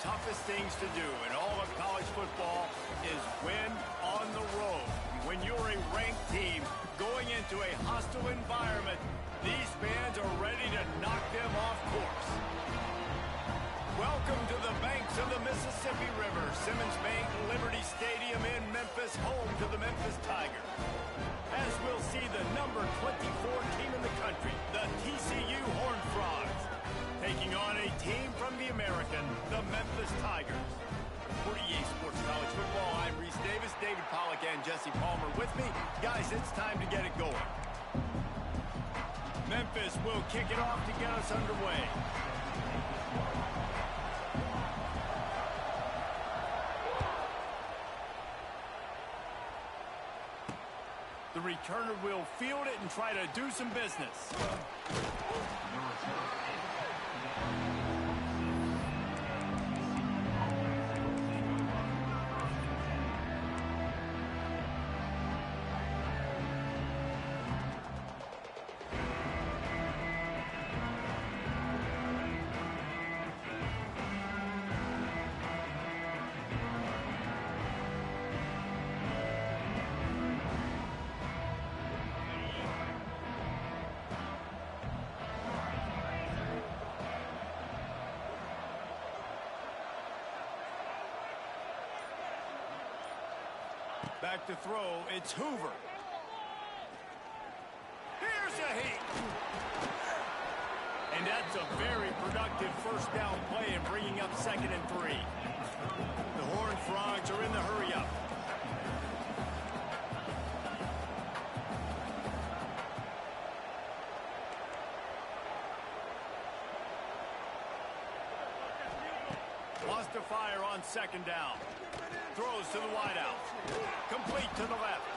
toughest things to do in all of college football is win on the road. When you're a ranked team going into a hostile environment, these fans are ready to knock them off course. Welcome to the banks of the Mississippi River, Simmons Bank Liberty Stadium in Memphis, home to the Memphis Tigers. As we'll see the number 24 team in the country, the TCU Horned Frogs, taking on a team from the American, the Memphis Tigers. For EA Sports College Football, I'm Reese Davis, David Pollack, and Jesse Palmer with me. Guys, it's time to get it going. Memphis will kick it off to get us underway. The returner will field it and try to do some business. Back to throw, it's Hoover. Here's a hit. And that's a very productive first down play and bringing up 2nd and 3. The Horned Frogs are in the hurry-up. Wants to fire on 2nd down. Throws to the wideout. Complete to the left.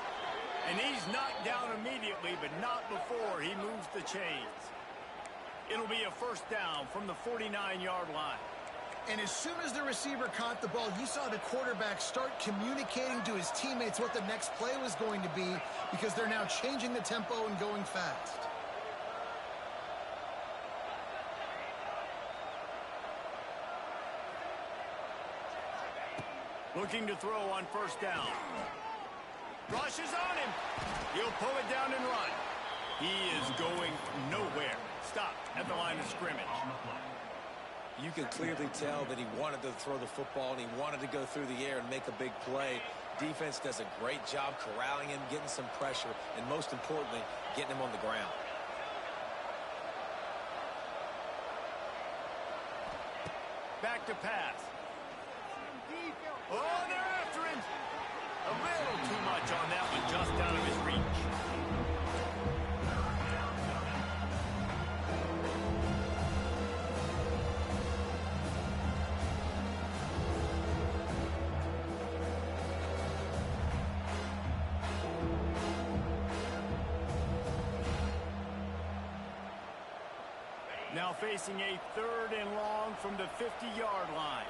And he's knocked down immediately, but not before he moves the chains. It'll be a first down from the 49-yard line. And as soon as the receiver caught the ball, you saw the quarterback start communicating to his teammates what the next play was going to be, because they're now changing the tempo and going fast. Looking to throw on first down. Rushes on him. He'll pull it down and run. He is going nowhere. Stopped at the line of scrimmage. You can clearly tell that he wanted to throw the football and he wanted to go through the air and make a big play. Defense does a great job corralling him, getting some pressure, and most importantly, getting him on the ground. Back to pass. Oh, they're after him. A little too much on that one, just out of his reach. Now facing a 3rd and long from the 50-yard line.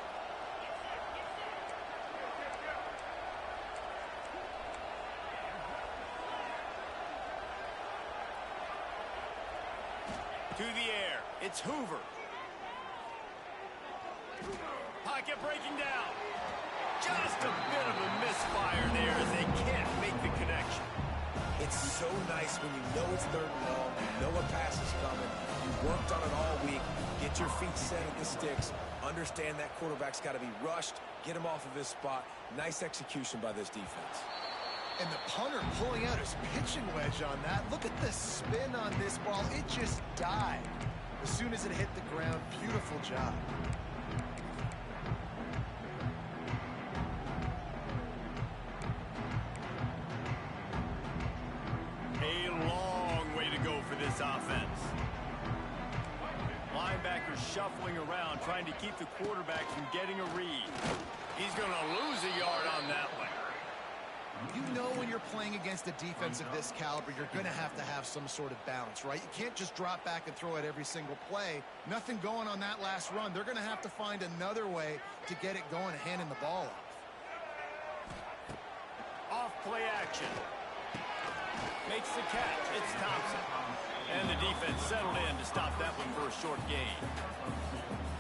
To the air, it's Hoover. Pocket breaking down. Just a bit of a misfire there as they can't make the connection. It's so nice when you know it's 3rd and long, you know a pass is coming, you worked on it all week, get your feet set at the sticks, understand that quarterback's got to be rushed, get him off of his spot. Nice execution by this defense. And the punter pulling out his pitching wedge on that. Look at the spin on this ball. It just died as soon as it hit the ground. Beautiful job. A long way to go for this offense. Linebackers shuffling around, trying to keep the quarterback from getting a read. He's going to lose a yard on that one. You know when you're playing against a defense of this caliber, you're going to have some sort of balance, right? You can't just drop back and throw it every single play. Nothing going on that last run. They're going to have to find another way to get it going and handing the ball off. Off play action. Makes the catch. It's Thompson. And the defense settled in to stop that one for a short gain.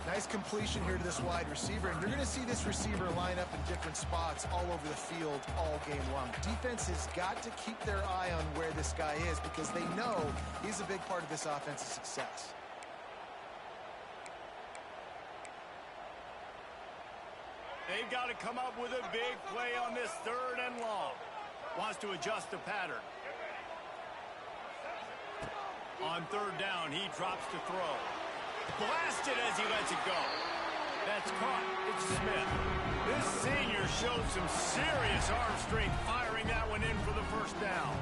Nice completion here to this wide receiver, and you're going to see this receiver line up in different spots all over the field all game long. Defense has got to keep their eye on where this guy is because they know he's a big part of this offense's success. They've got to come up with a big play on this 3rd and long. Wants to adjust the pattern. On 3rd down, he drops to throw. Blasted as he lets it go. That's caught. It's Smith. This senior showed some serious arm strength firing that one in for the 1st down.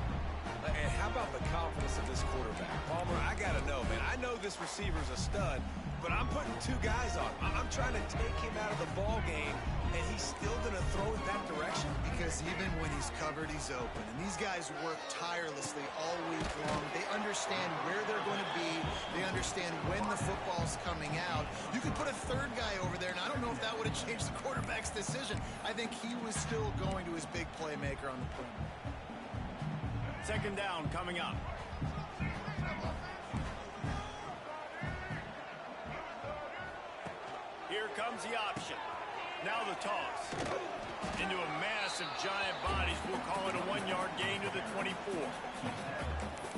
And how about the confidence of this quarterback? Palmer, I got to know, man. I know this receiver's a stud, but I'm putting 2 guys on him. I'm trying to take him out of the ball game, and he's still going to throw it that direction? Because even when he's covered, he's open. And these guys work tirelessly all week long. They understand where they're going to be. They understand when the football's coming out. You could put a 3rd guy over there, and I don't know if that would have changed the quarterback's decision. I think he was still going to his big playmaker on the perimeter. 2nd down coming up. Here comes the option. Now the toss. Into a mass of giant bodies. We'll call it a 1-yard gain to the 24.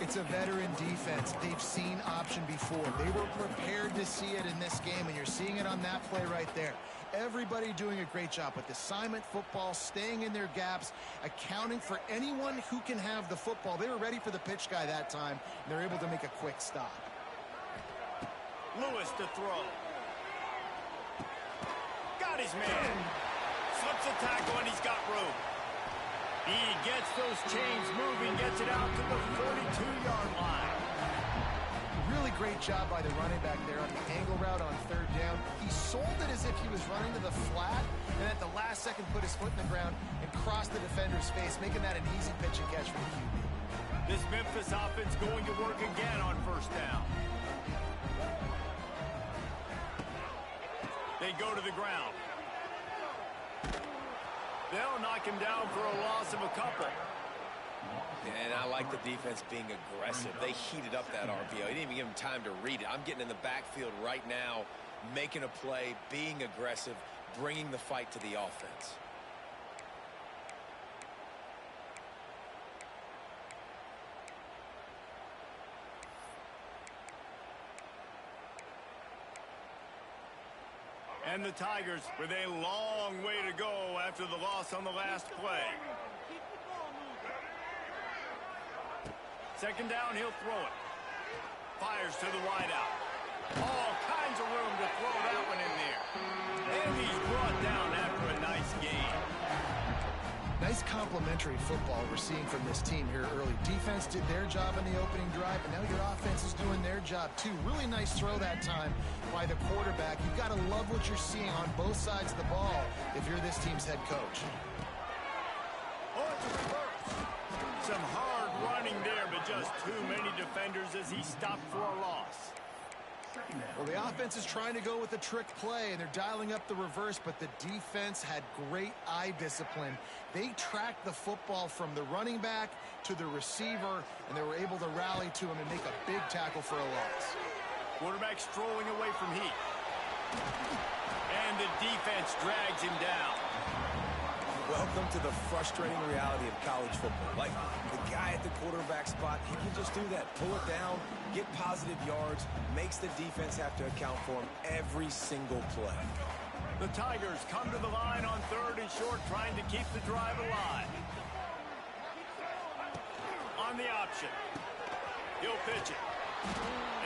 It's a veteran defense. They've seen option before. They were prepared to see it in this game, and you're seeing it on that play right there. Everybody doing a great job with assignment football, staying in their gaps, accounting for anyone who can have the football. They were ready for the pitch guy that time, and they're able to make a quick stop. Lewis to throw. Got his man. Slips a tackle, and he's got room. He gets those chains moving, gets it out to the 42-yard line. Really great job by the running back there on the angle route on 3rd down. He sold it as if he was running to the flat, and at the last second put his foot in the ground and crossed the defender's face, making that an easy pitch and catch for the QB. This Memphis offense going to work again on 1st down. They go to the ground. They'll knock him down for a loss of a couple. And I like the defense being aggressive. They heated up that RPO. They didn't even give him time to read it. I'm getting in the backfield right now, making a play, being aggressive, bringing the fight to the offense. And the Tigers with a long way to go after the loss on the last play. 2nd down, he'll throw it. Fires to the wideout. All kinds of room to throw that one in there. And he's brought down after a nice gain. Nice complementary football we're seeing from this team here early. Defense did their job in the opening drive, and now your offense is doing their job too. Really nice throw that time by the quarterback. You've got to love what you're seeing on both sides of the ball if you're this team's head coach. Oh, it's a reverse. Some hard running there, but just too many defenders as he stopped for a loss. Well, the offense is trying to go with a trick play, and they're dialing up the reverse, but the defense had great eye discipline. They tracked the football from the running back to the receiver, and they were able to rally to him and make a big tackle for a loss. Quarterback strolling away from heat. And the defense drags him down. Welcome to the frustrating reality of college football. Like, the guy at the quarterback spot, he can just do that. Pull it down, get positive yards, makes the defense have to account for him every single play. The Tigers come to the line on 3rd and short, trying to keep the drive alive. On the option. He'll pitch it.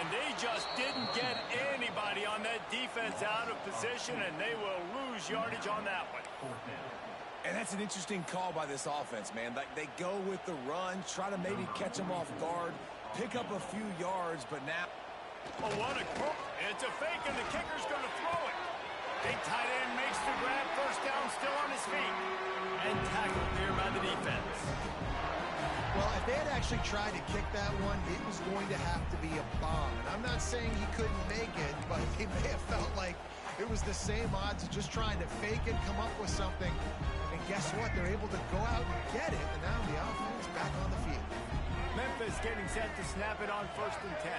And they just didn't get anybody on that defense out of position, and they will lose yardage on that one. And that's an interesting call by this offense, man. Like, they go with the run, try to maybe catch them off guard, pick up a few yards, but now... Oh, what a crook. It's a fake, and the kicker's going to throw it. Big tight end makes the grab, 1st down, still on his feet. And tackled there by the defense. Well, if they had actually tried to kick that one, it was going to have to be a bomb. And I'm not saying he couldn't make it, but he may have felt like it was the same odds of just trying to fake it, come up with something. And guess what? They're able to go out and get it, and now the offense back on the field. Memphis getting set to snap it on 1st and 10.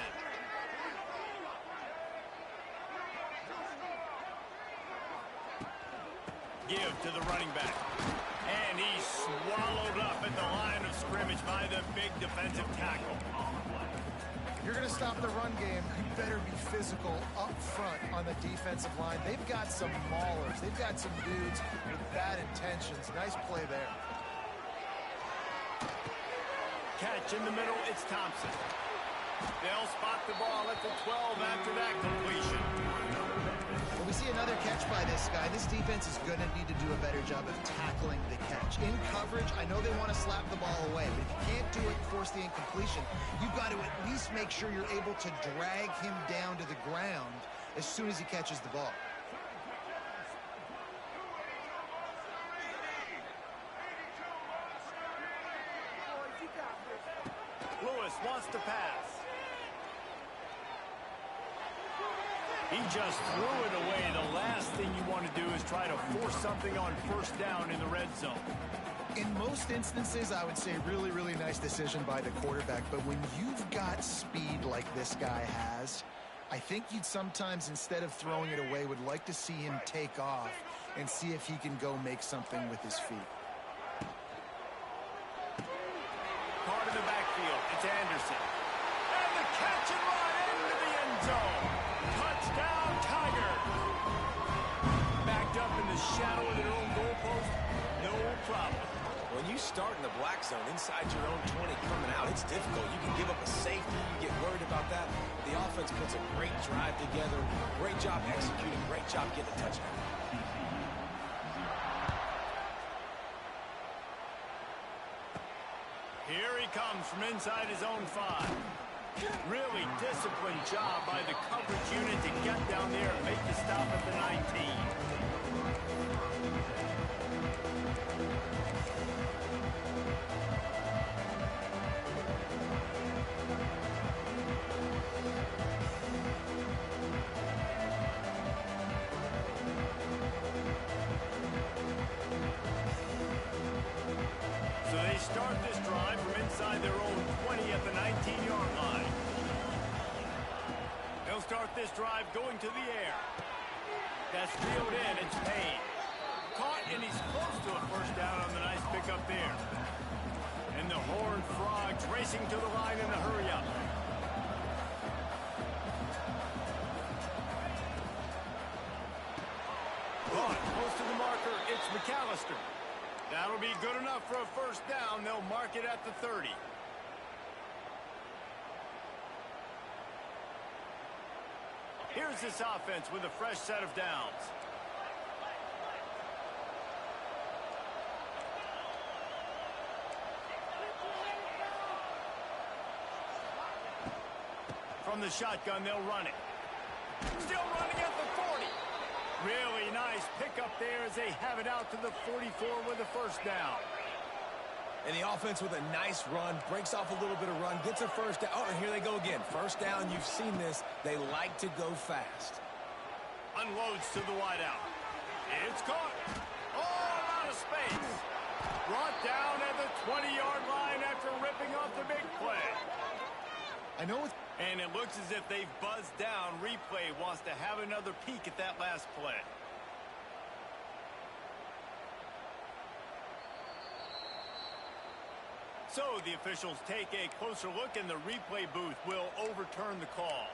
give to the running back. And he's swallowed up at the line of scrimmage by the big defensive tackle. If you're going to stop the run game, you better be physical up front on the defensive line. They've got some maulers. They've got some dudes with bad intentions. Nice play there. Catch in the middle, it's Thompson. They'll spot the ball at the 12 after that completion. When we see another catch by this guy, this defense is going to need to do a better job of tackling the catch. In coverage, I know they want to slap the ball away, but if you can't do it and force the incompletion, you've got to at least make sure you're able to drag him down to the ground as soon as he catches the ball. Lewis wants to pass. He just threw it away. The last thing you want to do is try to force something on first down in the red zone. In most instances, I would say really, really nice decision by the quarterback. But when you've got speed like this guy has, I think you'd sometimes, instead of throwing it away, would like to see him take off and see if he can go make something with his feet. Part of the backfield, it's Anderson. And the catch and run into the end zone. Touchdown, Tigers. Backed up in the shadow of their own goalpost, no problem. When you start in the black zone inside your own 20 coming out, it's difficult. You can give up a safety. You get worried about that. The offense puts a great drive together. Great job executing. Great job getting a touchdown. Here he comes from inside his own 5. Really disciplined job by the coverage unit to get down there and make the stop at the 19. So they start this drive from inside their own 20 at the 19-yard line. They'll start this drive going to the air. That's reeled in. It's Payne. Caught, and he's close to a first down on the nice pickup there. And the Horned Frogs racing to the line in a hurry-up. Caught, close to the marker. It's McAllister. That'll be good enough for a first down. They'll mark it at the 30. Here's this offense with a fresh set of downs. From the shotgun, they'll run it. Still running at the 40. Really nice pickup there as they have it out to the 44 with a first down. And the offense with a nice run, breaks off a little bit of run, gets a first down. Oh, and here they go again. First down, you've seen this. They like to go fast. Unloads to the wideout. It's caught. All out of space. Brought down at the 20-yard line after ripping off the big play. I know it's... And it looks as if they've buzzed down. Replay wants to have another peek at that last play. So the officials take a closer look, and the replay booth will overturn the call.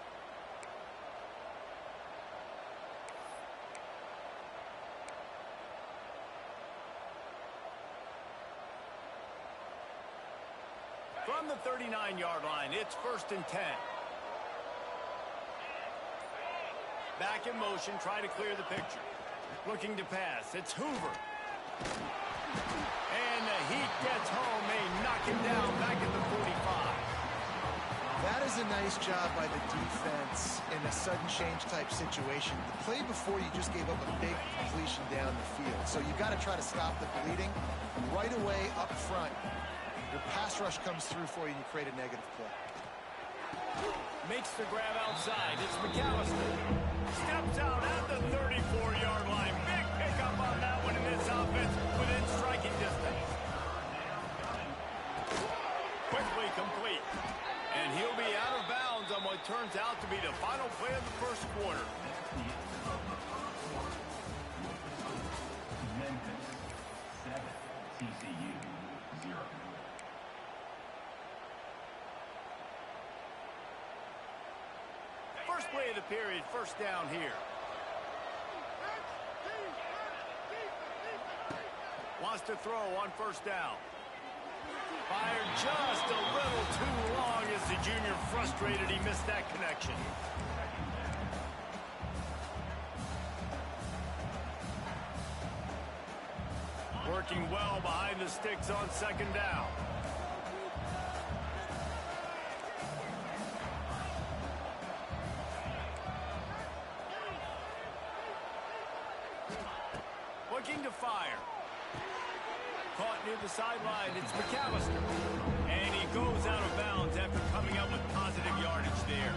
From the 39-yard line, it's 1st and 10. Back in motion, try to clear the picture. Looking to pass, it's Hoover. And the Heat gets home. They knock him down back at the 45. That is a nice job by the defense in a sudden change type situation. The play before, you just gave up a big completion down the field. So you've got to try to stop the bleeding right away up front. Your pass rush comes through for you and you create a negative play. Makes the grab outside. It's McAllister. Steps out at the 34-yard line. Big pickup on that one in this offense within striking distance. Quickly complete. And he'll be out of bounds on what turns out to be the final play of the first quarter. First play of the period, first down here. Wants to throw on first down. Fired just a little too long as the junior frustrated he missed that connection. Working well behind the sticks on second down. Looking to fire. Caught near the sideline, it's McAllister. And he goes out of bounds after coming up with positive yardage there.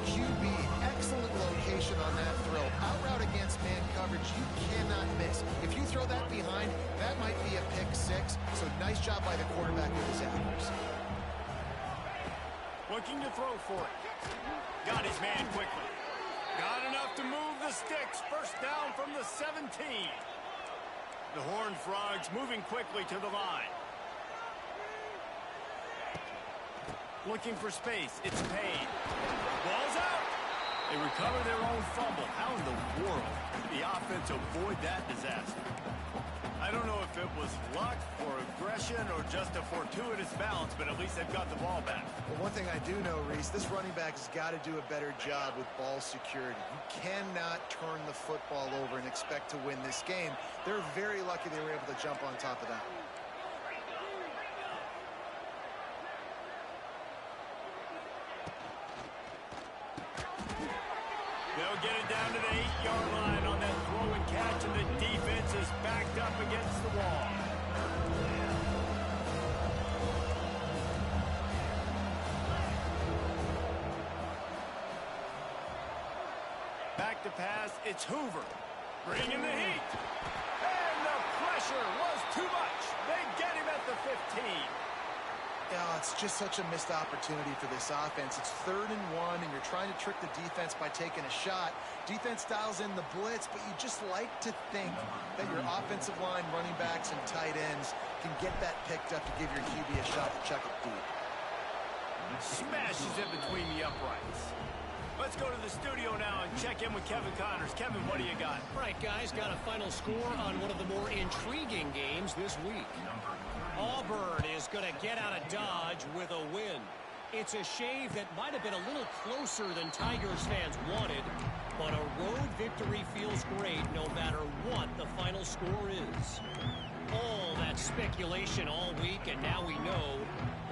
QB, excellent location on that throw. Out route against man coverage, you cannot miss. If you throw that behind, that might be a pick six. So nice job by the quarterback with his accuracy. Looking to throw for it. Got his man quickly. Got enough to move the sticks. First down from the 17. The Horned Frogs moving quickly to the line. Looking for space. It's Payne. Ball's out. They recover their own fumble. How in the world did the offense avoid that disaster? I don't know if it was luck or aggression or just a fortuitous bounce, but at least they've got the ball back. Well, one thing I do know, Reese, this running back has got to do a better job with ball security. You cannot turn the football over and expect to win this game. They're very lucky they were able to jump on top of that. They'll get it down to the 8-yard line on that throw and catch, and the defense is backed up against the wall. Back to pass, it's Hoover. Bringing the heat. And the pressure was too much. They get him at the 15. Yeah, it's just such a missed opportunity for this offense. It's 3rd and 1, and you're trying to trick the defense by taking a shot. Defense dials in the blitz, but you just like to think that your offensive line, running backs, and tight ends can get that picked up to give your QB a shot to chuck it deep. Smashes it between the uprights. Let's go to the studio now and check in with Kevin Connors. Kevin, what do you got? Right, guys, got a final score on one of the more intriguing games this week. Auburn is going to get out of Dodge with a win. It's a shave that might have been a little closer than Tigers fans wanted, but a road victory feels great no matter what the final score is. All that speculation all week, and now we know.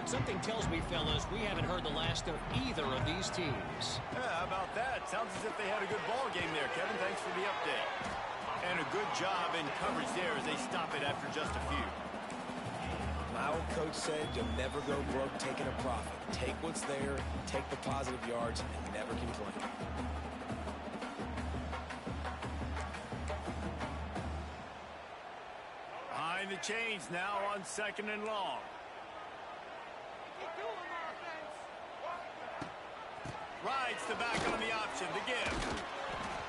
But something tells me, fellas, we haven't heard the last of either of these teams. Yeah, how about that? Sounds as if they had a good ball game there, Kevin. Thanks for the update. And a good job in coverage there as they stop it after just a few. My old coach said you'll never go broke taking a profit. Take what's there, take the positive yards, and never complain. Behind the chains now on 2nd and long. Rides the back on the option, the give.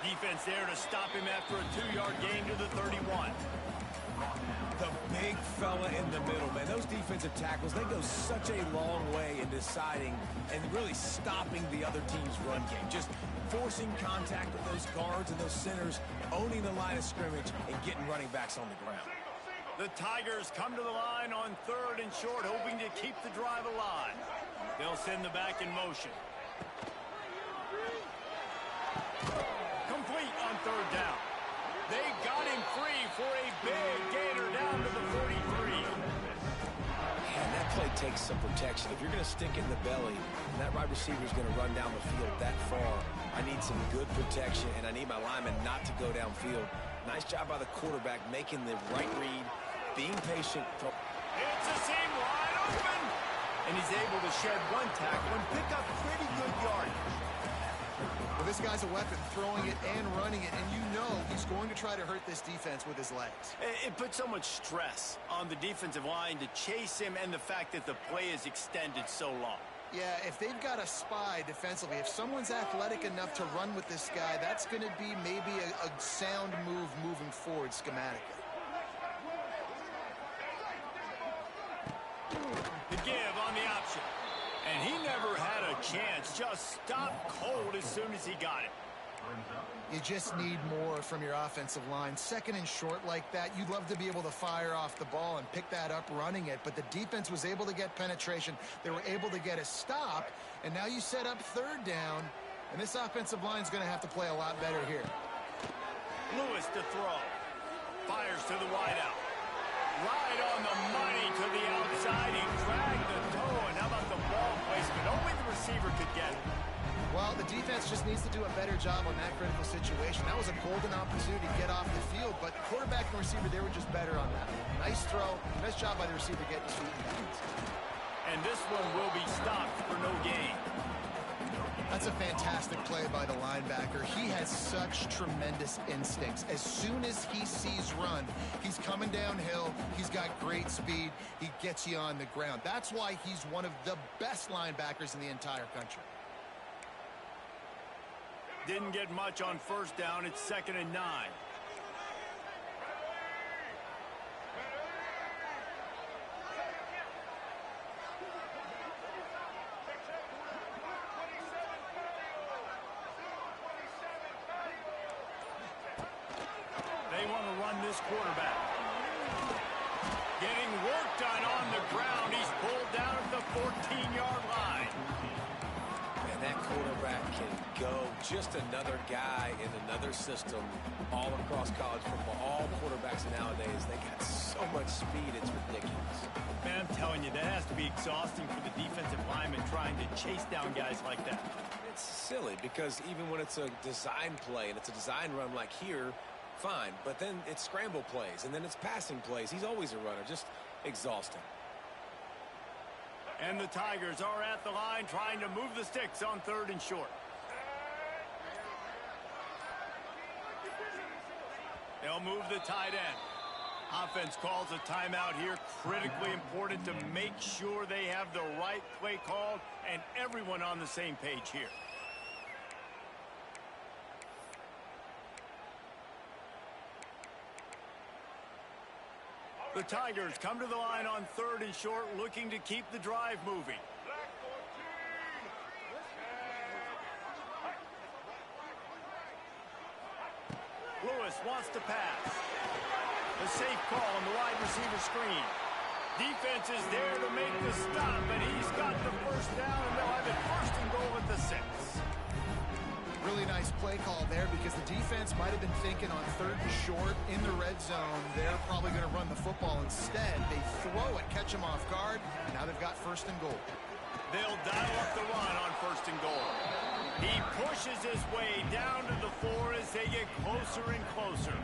Defense there to stop him after a 2-yard gain to the 31. The big fella in the middle, man. Those defensive tackles, they go such a long way in deciding and really stopping the other team's run game. Just forcing contact with those guards and those centers, owning the line of scrimmage, and getting running backs on the ground. The Tigers come to the line on 3rd and short, hoping to keep the drive alive. They'll send the back in motion. Complete on 3rd down. They got him free for a big gainer down to the 43. And that play takes some protection. If you're going to stick it in the belly, and that wide receiver is going to run down the field that far, I need some good protection, and I need my lineman not to go downfield. Nice job by the quarterback making the right read, being patient. It's a seam wide open. And he's able to shed one tackle and pick up pretty good yardage. Well, this guy's a weapon, throwing it and running it, and you know he's going to try to hurt this defense with his legs. It puts so much stress on the defensive line to chase him and the fact that the play is extended so long. Yeah, if they've got a spy defensively, if someone's athletic enough to run with this guy, that's going to be maybe a sound move moving forward schematically. The give on the option. And he never had a chance. Just stopped cold as soon as he got it. You just need more from your offensive line. Second and short like that, you'd love to be able to fire off the ball and pick that up running it, but the defense was able to get penetration. They were able to get a stop, and now you set up third down, and this offensive line is going to have to play a lot better here. Lewis to throw. Fires to the wideout. Right on the money to the outside. He dragged the toe, and how about the ball placement? Only the receiver could get it. Well, the defense just needs to do a better job on that critical situation. That was a golden opportunity to get off the field, but quarterback and receiver, they were just better on that. Nice throw. Nice job by the receiver getting his feet in bounds. And this one will be stopped for no gain. That's a fantastic play by the linebacker. He has such tremendous instincts. As soon as he sees run, he's coming downhill. He's got great speed. He gets you on the ground. That's why he's one of the best linebackers in the entire country. Didn't get much on first down. It's 2nd and 9. They want to run this quarterback. Getting work done on the ground. He's pulled down at the 14-yard line. And that quarterback can go. Just another guy in another system all across college football. All quarterbacks nowadays, they got so much speed, it's ridiculous. Man, I'm telling you, that has to be exhausting for the defensive lineman trying to chase down guys like that. It's silly because even when it's a design play and it's a design run like here, fine. But then it's scramble plays and then it's passing plays. He's always a runner. Just exhausting. And the Tigers are at the line trying to move the sticks on 3rd and short. They'll move the tight end. Offense calls a timeout here. Critically important to make sure they have the right play called and everyone on the same page here. The Tigers come to the line on 3rd and short, looking to keep the drive moving. Lewis wants to pass. The safe call on the wide receiver screen. Defense is there to make the stop, but he's got the first down, and they'll have it 1st and goal at the 6. Really nice play call there because the defense might have been thinking on 3rd and short in the red zone. They're probably going to run the football instead. They throw it, catch them off guard, and now they've got 1st and goal. They'll dial up the run on 1st and goal. He pushes his way down to the 4 as they get closer and closer.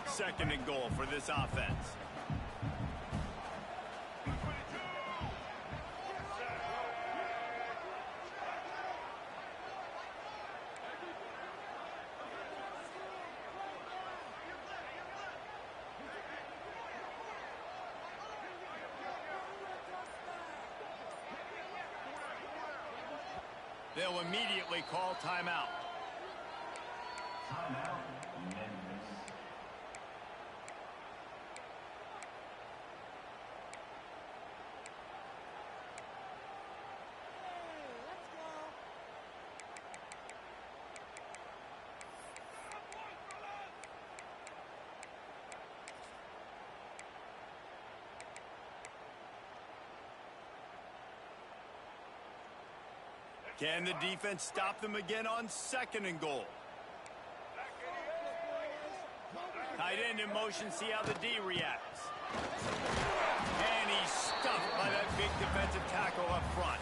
Second and goal for this offense. They'll immediately call timeout. Timeout, Memphis. Can the defense stop them again on 2nd and goal? Tight end in motion, see how the D reacts. And he's stuffed by that big defensive tackle up front.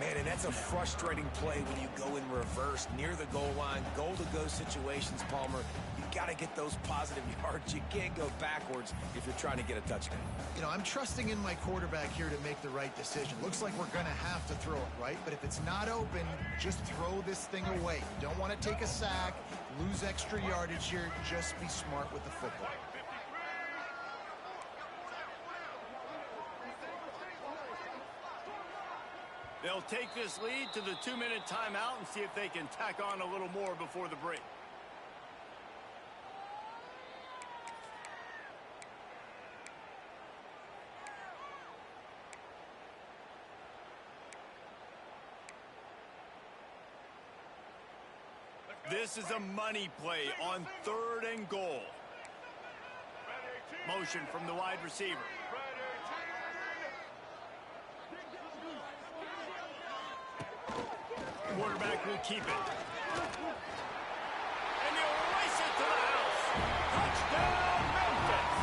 Man, and that's a frustrating play when you go in reverse near the goal line. Goal-to-go situations, Palmer. You got to get those positive yards. You can't go backwards if you're trying to get a touchdown. You know, I'm trusting in my quarterback here to make the right decision. Looks like we're going to have to throw it, right? But if it's not open, just throw this thing away. You don't want to take a sack, lose extra yardage here. Just be smart with the football. They'll take this lead to the 2-minute timeout and see if they can tack on a little more before the break. This is a money play on 3rd and goal. Motion from the wide receiver. Quarterback will keep it. And he'll race it to the house. Touchdown, Memphis!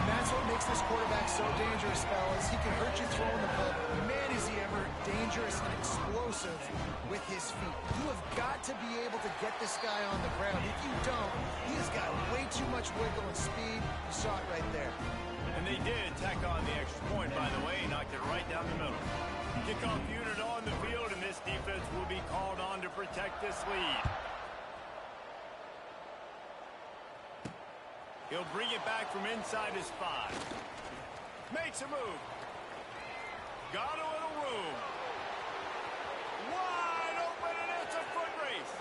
And that's what makes this quarterback so dangerous, fellas. He can hurt you throwing the ball. Man, is he ever dangerous and explosive with his feet. You have got to be able to get this guy on the ground. If you don't, he has got way too much wiggle and speed. You saw it right there. And they did tack on the extra point, by the way. Knocked it right down the middle. Kickoff unit on the field, and this defense will be called on to protect this lead. He'll bring it back from inside his 5. Makes a move. Got a little room. Wide open, and it's a foot race.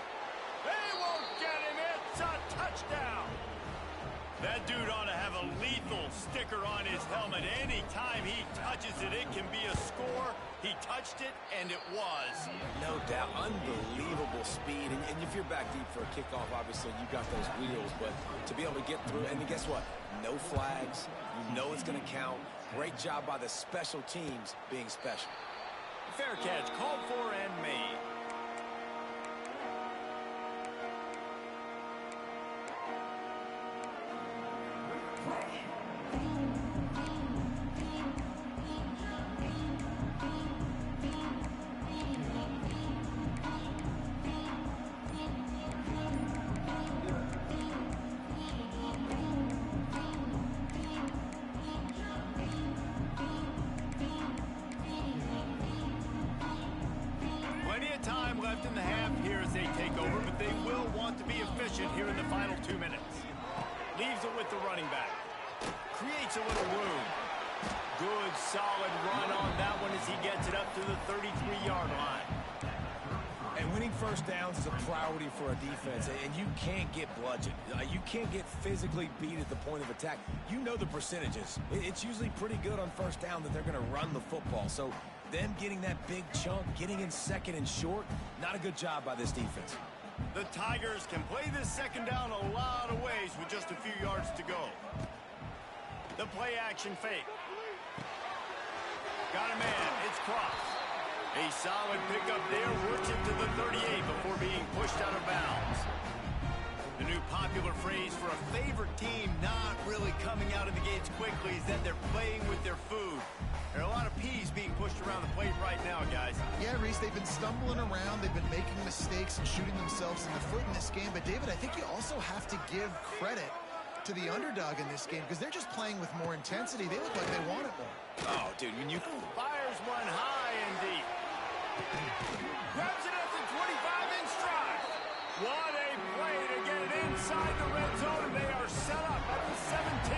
They won't get him. It's a touchdown. That dude ought to have a lethal sticker on his helmet. Anytime he touches it, it can be a score. He touched it, and it was. No doubt. Unbelievable speed. And if you're back deep for a kickoff, obviously you got those wheels. But to be able to get through, and guess what? No flags. You know it's going to count. Great job by the special teams being special. Fair catch, called for and made. Time left in the half here as they take over, but they will want to be efficient here in the final 2 minutes. Leaves it with the running back. Creates a little room. Good, solid run on that one as he gets it up to the 33-yard line. And winning first downs is a priority for a defense, and you can't get bludgeoned. You can't get physically beat at the point of attack. You know the percentages. It's usually pretty good on first down that they're going to run the football. So them getting that big chunk, getting in second and short, not a good job by this defense. The Tigers can play this second down a lot of ways with just a few yards to go. The play action fake. Got a man. It's Cross. A solid pickup there. Works it to the 38 before being pushed out of bounds. The new popular phrase for a favorite team not really coming out of the gates quickly is that they're playing with their food. There are a lot of peas being pushed around the plate right now, guys. Yeah, Reese, they've been stumbling around. They've been making mistakes and shooting themselves in the foot in this game. But, David, I think you also have to give credit to the underdog in this game because they're just playing with more intensity. They look like they want it more. Oh, dude, when you... Fires one high and deep. Grabs it at the 25 in stride. What a play to get it inside the red zone, and they are set up at the 17.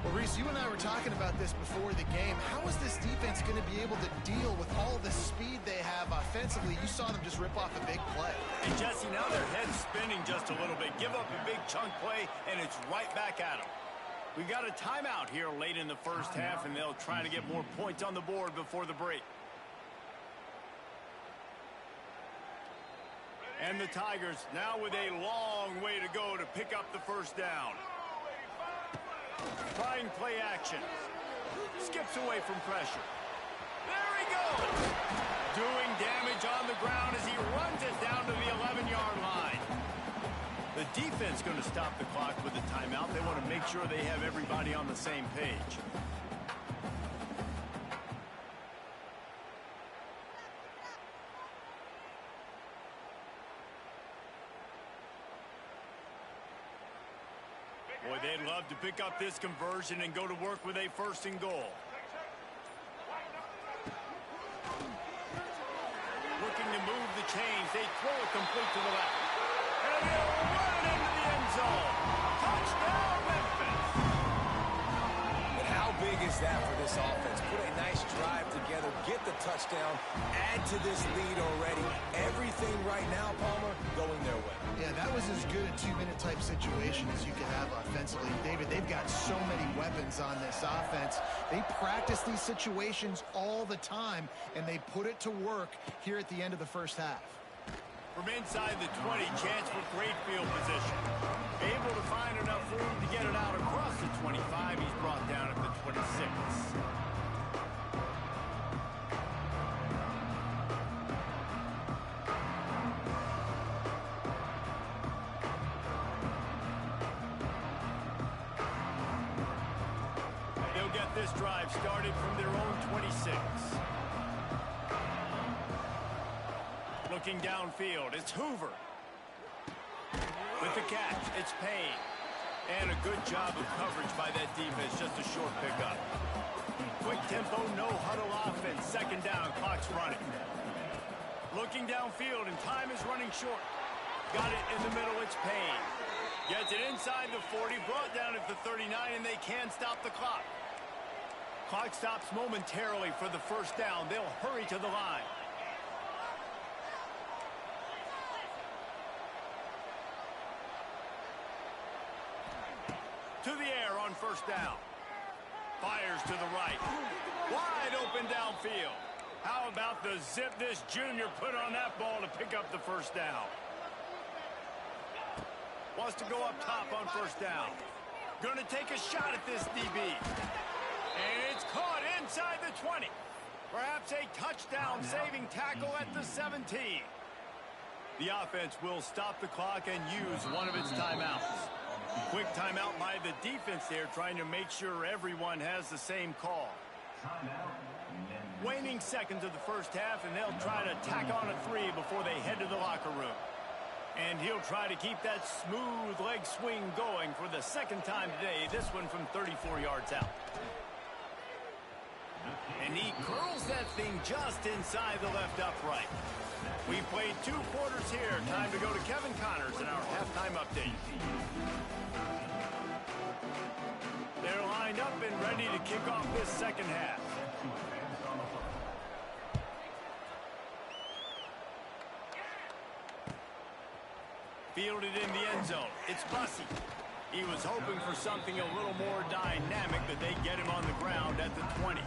Well, Reese, you and I were talking about this before the game. How is this defense going to be able to deal with all the speed they have offensively? You saw them just rip off a big play. And, Jesse, now their head's spinning just a little bit. Give up a big chunk play, and it's right back at them. We've got a timeout here late in the first half, and they'll try to get more points on the board before the break. And the Tigers now with a long way to go to pick up the first down. Trying play action. Skips away from pressure. There he goes. Doing damage on the ground as he runs it down to the 11-yard line. The defense going to stop the clock with a timeout. They want to make sure they have everybody on the same page. Boy, they'd love to pick up this conversion and go to work with a first and goal. Looking to move the chains. They throw it complete to the left. And they'll run it into the end zone. Touchdown, Memphis. But how big is that for this offense? Put a nice drive together, get the touchdown, add to this lead already. Everything right now, Palmer, going their way. Yeah, that was as good a two-minute type situation as you could have offensively. David, they've got so many weapons on this offense. They practice these situations all the time, and they put it to work here at the end of the first half. From inside the 20, chance for great field position. Able to find enough room to get it out across the 25. He's brought down at the 26. They'll get this drive started from their own 26. Looking downfield, it's Hoover. With the catch, it's Payne. And a good job of coverage by that defense, just a short pickup. Quick tempo, no huddle offense. Second down, clock's running. Looking downfield, and time is running short. Got it in the middle, it's Payne. Gets it inside the 40, brought down at the 39, and they can't stop the clock. Clock stops momentarily for the first down. They'll hurry to the line. To the air on first down. Fires to the right. Wide open downfield. How about the zip this junior put on that ball to pick up the first down? Wants to go up top on first down. Gonna take a shot at this DB. And it's caught inside the 20. Perhaps a touchdown-saving tackle at the 17. The offense will stop the clock and use one of its timeouts. Quick timeout by the defense there, trying to make sure everyone has the same call. Waning seconds of the first half, and they'll try to tack on a 3 before they head to the locker room. And he'll try to keep that smooth leg swing going for the second time today, this one from 34 yards out. And he curls that thing just inside the left upright. We played 2 quarters here. Time to go to Kevin Connors in our halftime update. They're lined up and ready to kick off this second half. Fielded in the end zone. It's Bussey. He was hoping for something a little more dynamic, but they get him on the ground at the 20.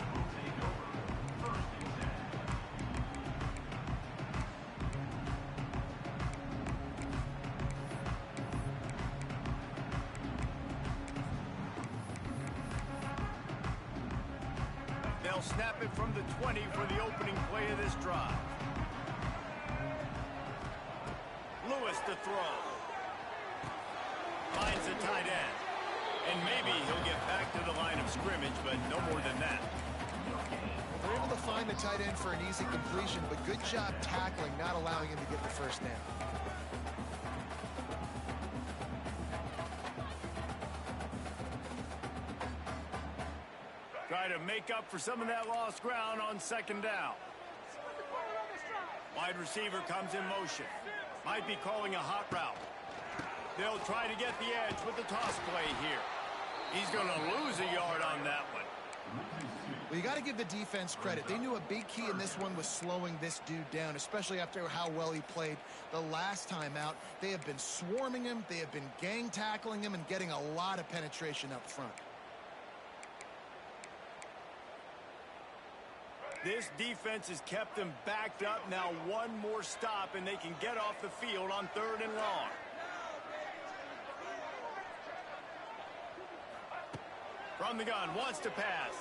They'll snap it from the 20 for the opening play of this drive. Lewis to throw. Finds the tight end. And maybe he'll get back to the line of scrimmage, but no more than that. They're able to find the tight end for an easy completion, but good job tackling, not allowing him to get the first down. Try to make up for some of that lost ground on second down. Wide receiver comes in motion. Might be calling a hot route. They'll try to get the edge with the toss play here. He's going to lose a yard on that one. Well, you got to give the defense credit. They knew a big key in this one was slowing this dude down, especially after how well he played the last time out. They have been swarming him. They have been gang tackling him and getting a lot of penetration up front. This defense has kept them backed up. Now one more stop, and they can get off the field on 3rd and long. From the gun, wants to pass.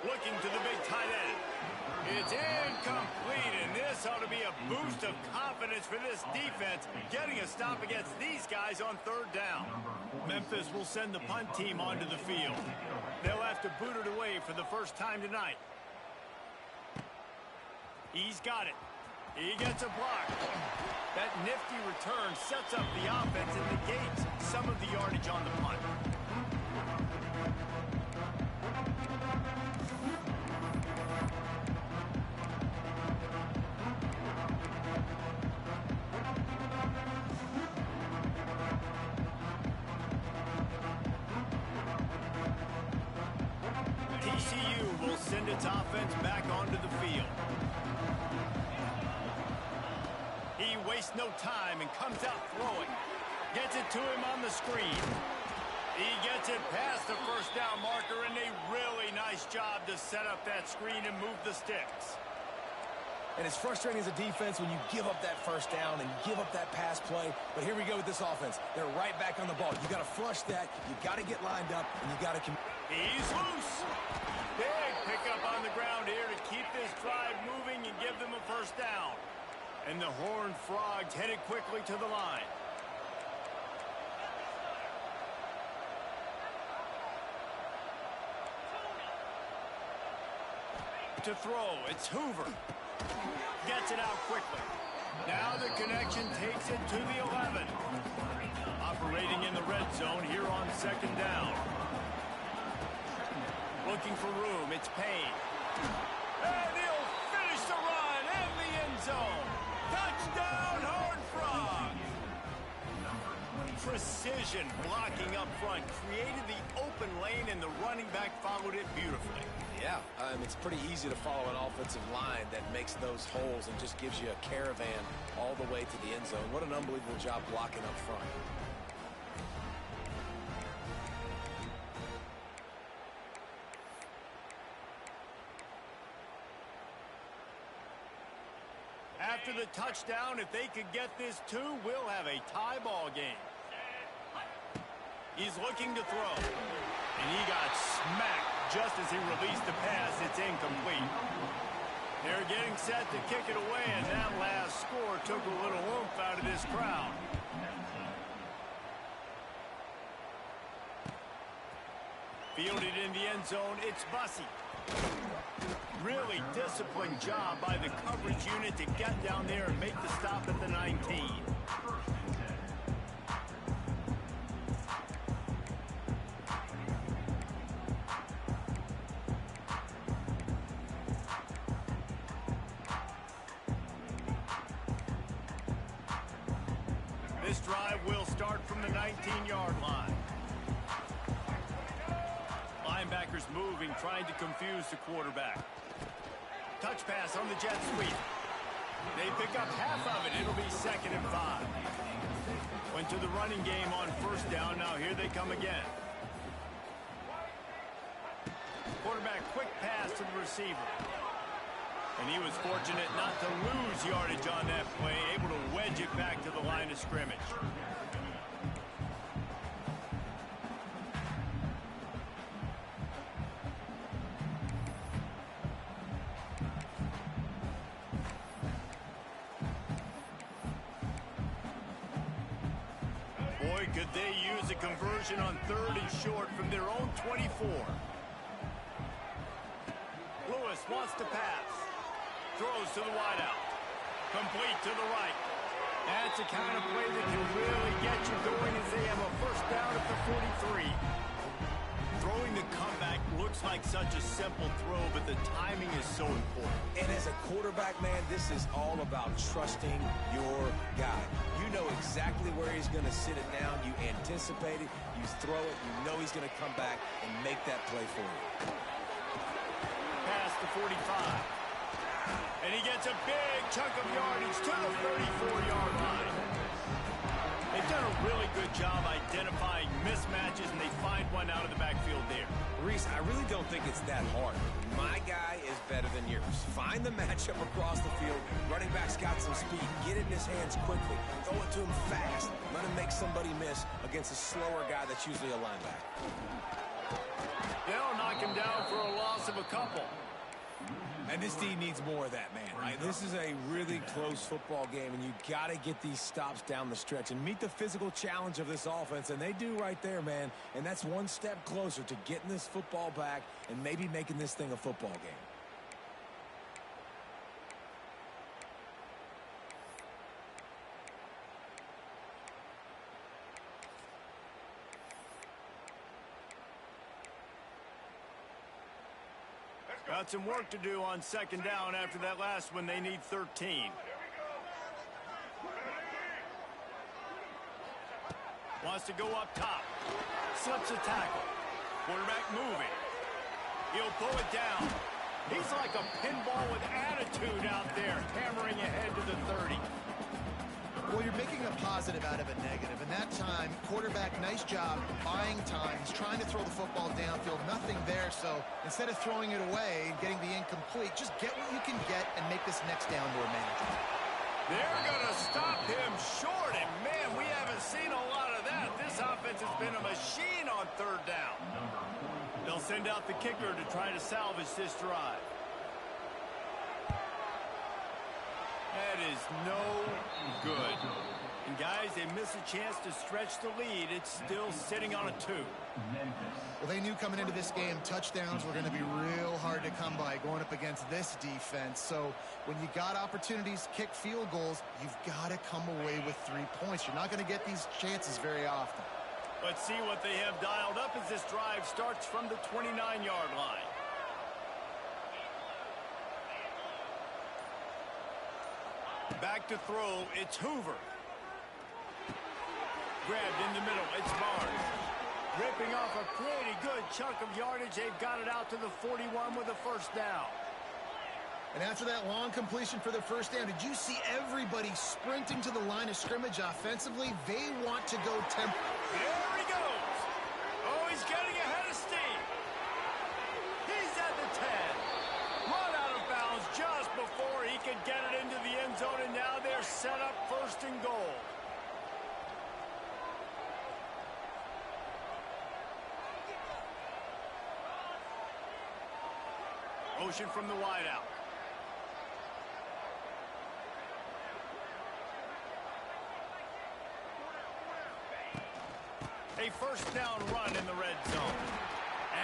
Looking to the big tight end. It's incomplete, and this ought to be a boost of confidence for this defense, getting a stop against these guys on 3rd down. Memphis will send the punt team onto the field. They'll have to boot it away for the first time tonight. He's got it. He gets a block. That nifty return sets up the offense and negates some of the yardage on the punt. TCU will send its offense back onto the field. He wastes no time and comes out throwing. Gets it to him on the screen. He gets it past the first down marker, and a really nice job to set up that screen and move the sticks. And it's frustrating as a defense when you give up that first down and give up that pass play. But here we go with this offense. They're right back on the ball. You got to flush that. You got to get lined up, and you got to. He's loose. Big pickup on the ground here to keep this drive moving and give them a first down. And the Horned Frogs headed quickly to the line. To throw, it's Hoover. Gets it out quickly. Now the connection takes it to the 11. Operating in the red zone here on second down. Looking for room, it's Payne. And he'll finish the run in the end zone. Touchdown, Horned Frogs! Precision blocking up front created the open lane, and the running back followed it beautifully. Yeah, it's pretty easy to follow an offensive line that makes those holes and just gives you a caravan all the way to the end zone. What an unbelievable job blocking up front. After the touchdown, if they could get this too, we'll have a tie ball game. He's looking to throw, and he got smacked just as he released the pass. It's incomplete. They're getting set to kick it away, and that last score took a little oomph out of this crowd. Fielded in the end zone, it's Bussey. Really disciplined job by the coverage unit to get down there and make the stop at the 19. This drive will start from the 19-yard line. Linebackers moving, trying to confuse the quarterback. Touch pass on the jet sweep. They pick up half of it. It'll be 2nd and 5. Went to the running game on first down. Now here they come again. Quarterback quick pass to the receiver. And he was fortunate not to lose yardage on that play, able to wedge it back to the line of scrimmage. Boy, could they use a conversion on 3rd and short from their own 24. Lewis wants to pass. Throws to the wideout. Complete to the right. That's the kind of play that can really get you going as they have a first down at the 43. Throwing the comeback looks like such a simple throw, but the timing is so important. And as a quarterback, man, this is all about trusting your guy. You know exactly where he's going to sit it down. You anticipate it. You throw it. You know he's going to come back and make that play for you. Pass to 45. And he gets a big chunk of yardage to the 34-yard line. They've done a really good job identifying mismatches, and they find one out of the backfield there. Reese, I really don't think it's that hard. My guy is better than yours. Find the matchup across the field. Running back's got some speed. Get it in his hands quickly. Throw it to him fast. Let him make somebody miss against a slower guy that's usually a linebacker. They'll knock him down for a loss of a couple. And this team needs more of that, man. Right? This is a really close football game, and you got to get these stops down the stretch and meet the physical challenge of this offense, and they do right there, man. And that's one step closer to getting this football back and maybe making this thing a football game. Got some work to do on second down after that last one. They need 13. Wants to go up top. Slips a tackle. Quarterback moving. He'll pull it down. He's like a pinball with attitude out there, hammering ahead to the 30. Well, you're making a positive out of a negative. And that time, quarterback, nice job buying time. He's trying to throw the football downfield. Nothing there, so instead of throwing it away and getting the incomplete, just get what you can get and make this next down more manageable. They're going to stop him short, and man, we haven't seen a lot of that. This offense has been a machine on third down. They'll send out the kicker to try to salvage this drive. That is no good. And guys, they miss a chance to stretch the lead. It's still sitting on a 2. Well, they knew coming into this game touchdowns were going to be real hard to come by going up against this defense. So when you got opportunities, kick field goals, you've got to come away with 3 points. You're not going to get these chances very often. Let's see what they have dialed up as this drive starts from the 29-yard line. Back to throw, it's Hoover. Grabbed in the middle, it's Barnes. Ripping off a pretty good chunk of yardage. They've got it out to the 41 with a first down. And after that long completion for the first down, did you see everybody sprinting to the line of scrimmage offensively? They want to go tempo. There he goes. Oh, he's getting ahead of steam. He's at the 10. Run out of bounds just before he could get it into the end zone, and now they're set up first and goal. Motion from the wideout. A first down run in the red zone.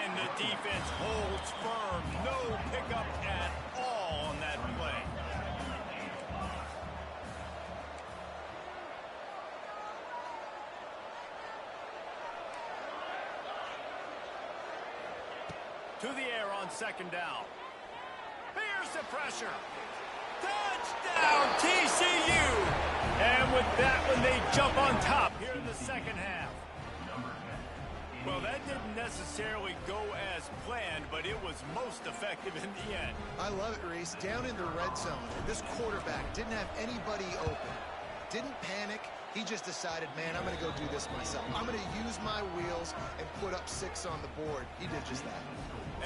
And the defense holds firm. No pickup at all on that play. To the air on second down. Here's the pressure. Touchdown, TCU! And with that one, they jump on top here in the second half. Well, that didn't necessarily go as planned, but it was most effective in the end. I love it, Reese. Down in the red zone, this quarterback didn't have anybody open. Didn't panic. He just decided, man, I'm going to go do this myself. I'm going to use my wheels and put up 6 on the board. He did just that.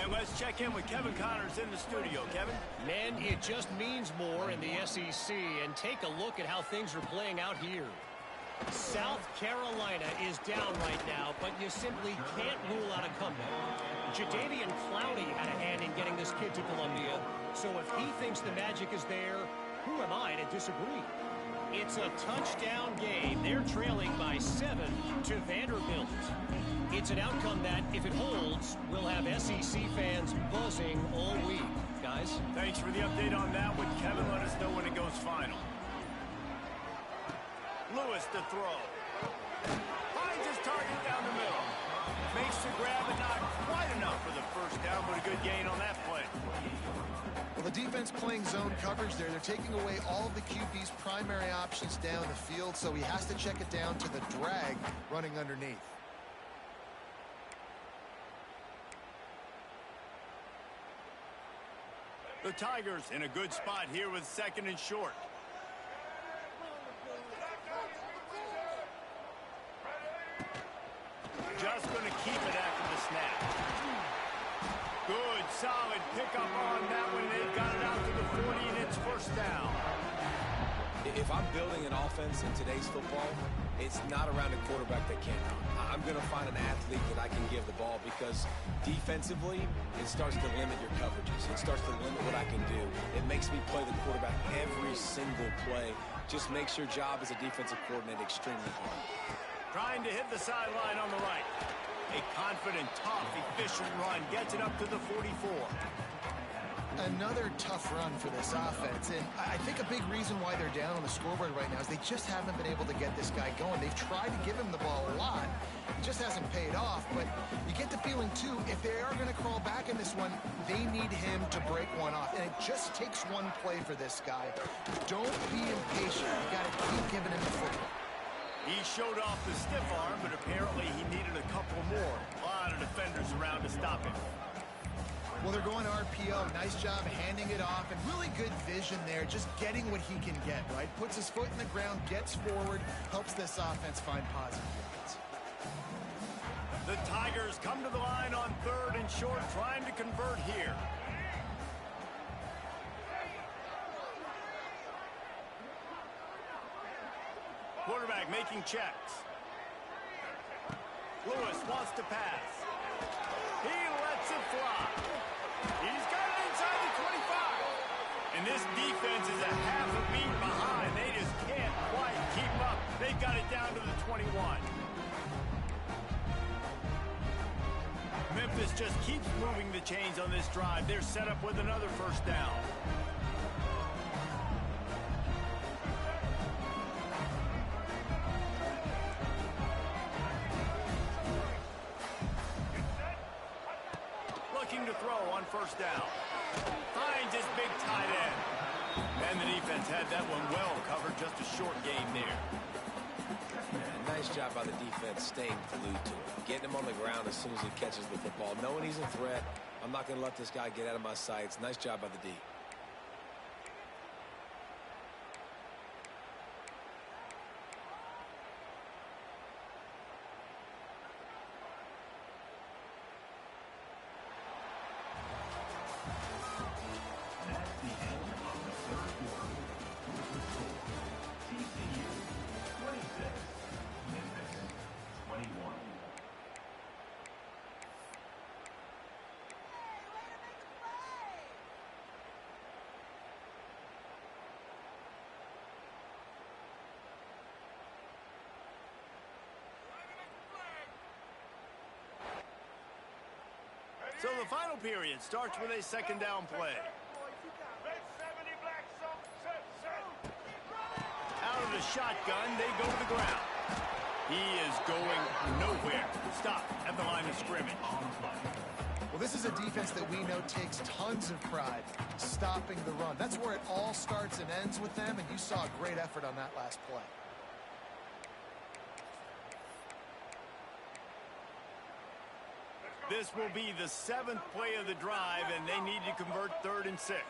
And let's check in with Kevin Connors in the studio. Kevin? Man, it just means more in the SEC. And take a look at how things are playing out here. South Carolina is down right now, but you simply can't rule out a comeback. Jadeveon Clowney had a hand in getting this kid to Columbia, so if he thinks the magic is there, who am I to disagree? It's a touchdown game. They're trailing by 7 to Vanderbilt. It's an outcome that, if it holds, will have SEC fans buzzing all week. Guys? Thanks for the update on that one, Kevin. Let us know when it goes final. Lewis to throw. Finds his target down the middle. Makes the grab, but not quite enough for the first down, but a good gain on that play. Well, the defense playing zone coverage there. They're taking away all of the QB's primary options down the field, so he has to check it down to the drag running underneath. The Tigers in a good spot here with second and short. Just going to keep it after the snap. Good, solid pickup on that one. They've got it out to the 40, and it's first down. If I'm building an offense in today's football, it's not around a quarterback that can't run. I'm going to find an athlete that I can give the ball because defensively, it starts to limit your coverages. It starts to limit what I can do. It makes me play the quarterback every single play. Just makes your job as a defensive coordinator extremely hard. Trying to hit the sideline on the right. A confident, tough, efficient run. Gets it up to the 44. Another tough run for this offense, and I think a big reason why they're down on the scoreboard right now is they just haven't been able to get this guy going. They've tried to give him the ball a lot. It just hasn't paid off, but you get the feeling, too, if they are going to crawl back in this one, they need him to break one off, and it just takes one play for this guy. Don't be impatient. You got to keep giving him the football. He showed off the stiff arm, but apparently he needed a couple more. A lot of defenders around to stop him. Well, they're going RPO. Nice job handing it off, and really good vision there, just getting what he can get, right? Puts his foot in the ground, gets forward, helps this offense find positive yards. The Tigers come to the line on 3rd and short, trying to convert here. Quarterback making checks. Lewis wants to pass. He lets it fly. He's got it inside the 25. And this defense is a half a beat behind. They just can't quite keep up. They've got it down to the 21. Memphis just keeps moving the chains on this drive. They're set up with another first down. Looking to throw on first down. Finds his big tight end. And the defense had that one well covered. Just a short game there. Nice job by the defense staying glued to him. Getting him on the ground as soon as he catches the football. Knowing he's a threat. I'm not going to let this guy get out of my sights. Nice job by the D. So the final period starts with a second down play. Out of the shotgun, they go to the ground. He is going nowhere. Stop at the line of scrimmage. Well, this is a defense that we know takes tons of pride stopping the run. That's where it all starts and ends with them, and you saw a great effort on that last play. This will be the 7th play of the drive, and they need to convert 3rd and 6.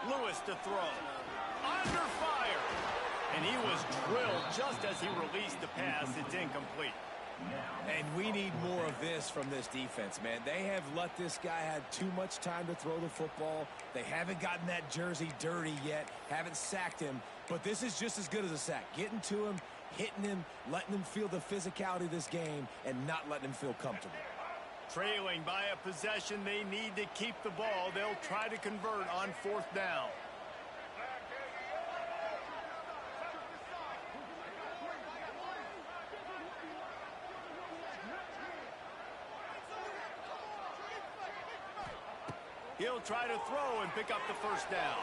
Lewis to throw. Under fire. And he was drilled just as he released the pass. It's incomplete. And we need more of this from this defense, man. They have let this guy have too much time to throw the football. They haven't gotten that jersey dirty yet, haven't sacked him. But this is just as good as a sack. Getting to him, hitting him, letting him feel the physicality of this game, and not letting him feel comfortable. Trailing by a possession, they need to keep the ball. They'll try to convert on 4th down. He'll try to throw and pick up the first down.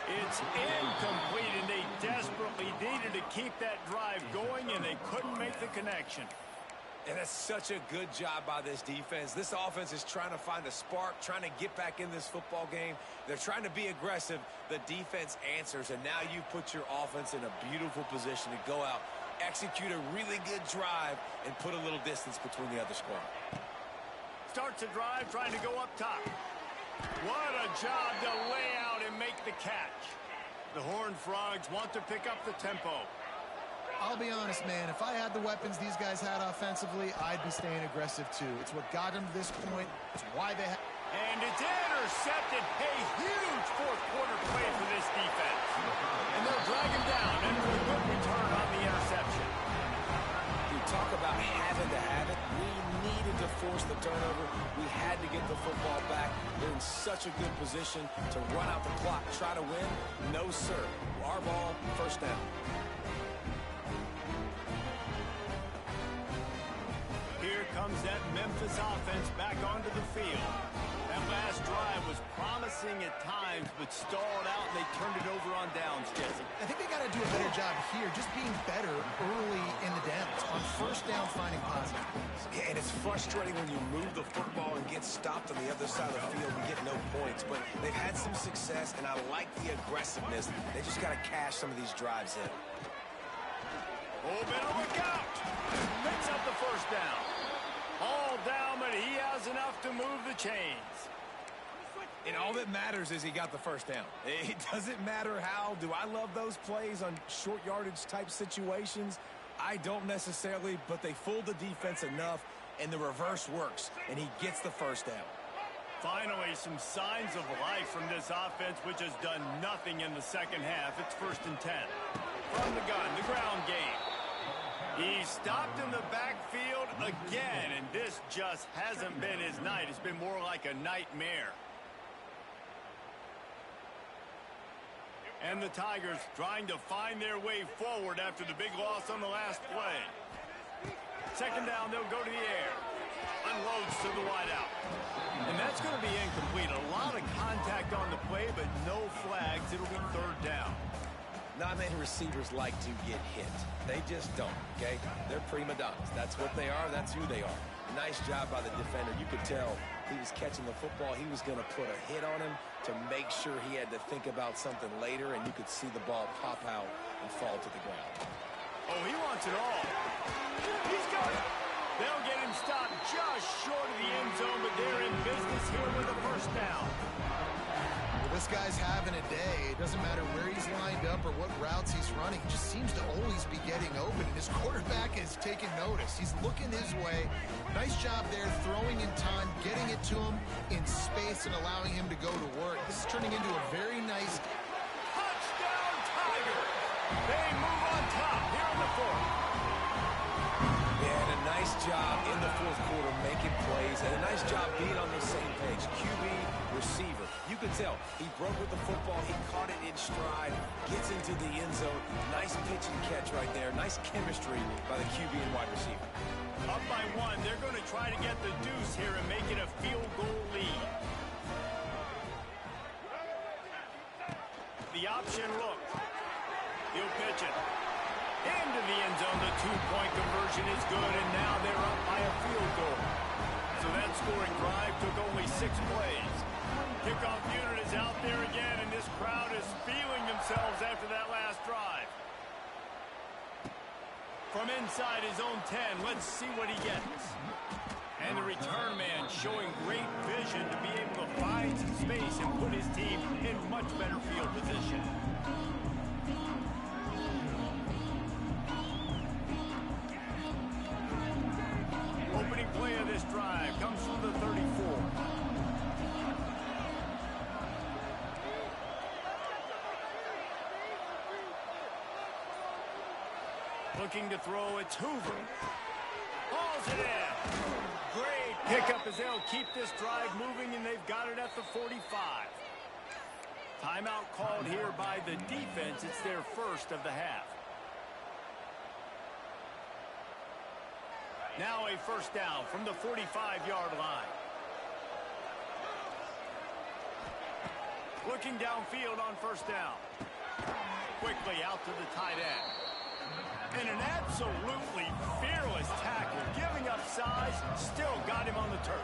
It's incomplete, and they desperately needed to keep that drive going, and they couldn't make the connection. And that's such a good job by this defense. This offense is trying to find a spark, trying to get back in this football game. They're trying to be aggressive. The defense answers, and now you put your offense in a beautiful position to go out, execute a really good drive, and put a little distance between the other squad. Starts a drive trying to go up top. What a job to lay out and make the catch. The Horned Frogs want to pick up the tempo. I'll be honest, man, if I had the weapons these guys had offensively, I'd be staying aggressive too. It's what got them to this point. It's why they And it's intercepted. A huge 4th quarter play for this defense. And they'll drag him down after a good return on the interception. You talk about having to have it. We needed to force the turnover. We had to get the football back. They're in such a good position to run out the clock, try to win. No, sir. Our ball, first down. Here comes that Memphis offense back onto the field. That last drive was promising at times, but stalled out, and they turned it over on downs, Jesse. I think they got to do a better job here, just being better early in the downs. On first down, finding positive points. Yeah, and it's frustrating when you move the football and get stopped on the other side of the field and get no points. But they've had some success, and I like the aggressiveness. They just got to cash some of these drives in. Oh, better look out. Picks up the first down. All down, but he has enough to move the chains. And all that matters is he got the first down. It doesn't matter how. Do I love those plays on short yardage type situations? I don't necessarily, but they fooled the defense enough, and the reverse works, and he gets the first down. Finally, some signs of life from this offense, which has done nothing in the second half. It's 1st and 10. From the gun, the ground game. He stopped in the backfield again, and this just hasn't been his night. It's been more like a nightmare. And the Tigers trying to find their way forward after the big loss on the last play. 2nd down, they'll go to the air. Unloads to the wideout. And that's going to be incomplete. A lot of contact on the play, but no flags. It'll be 3rd down. Not many receivers like to get hit. They just don't, okay? They're prima donnas. That's what they are. That's who they are. Nice job by the defender. You could tell he was catching the football. He was going to put a hit on him to make sure he had to think about something later, and you could see the ball pop out and fall to the ground. Oh, he wants it all. He's got it. They'll get him stopped just short of the end zone, but they're in business here with a 1st down. Well, this guy's having a day. It doesn't matter where he's lined up or what routes he's running. He just seems to always be getting open, and his quarterback is taking notice. He's looking his way. Nice job there, throwing in time, getting it to him in space and allowing him to go to work. This is turning into a very nice Touchdown, Tiger! They move on top here in the 4th. And a nice job in the 4th quarter making plays, and a nice job being on the same page. QB, receiver. You can tell he broke with the football. He caught it in stride, gets into the end zone. Nice pitch and catch right there. Nice chemistry by the QB and wide receiver. Up by 1. They're going to try to get the deuce here and make it a field goal lead. The option look. He'll pitch it. Into the end zone. The 2-point conversion is good, and now they're up by a field goal. So that scoring drive took only 6 plays. Kickoff unit is out there again, and this crowd is feeling themselves after that last drive. From inside his own 10, let's see what he gets. And the return man showing great vision to be able to find some space and put his team in much better field position. Opening play of this drive comes from the 34. Looking to throw, it's Hoover. Hauls it in. Great pickup as they'll keep this drive moving, and they've got it at the 45. Timeout called here by the defense. It's their 1st of the half. Now a 1st down from the 45-yard line. Looking downfield on 1st down. Quickly out to the tight end. And an absolutely fearless tackle, giving up size, still got him on the turf.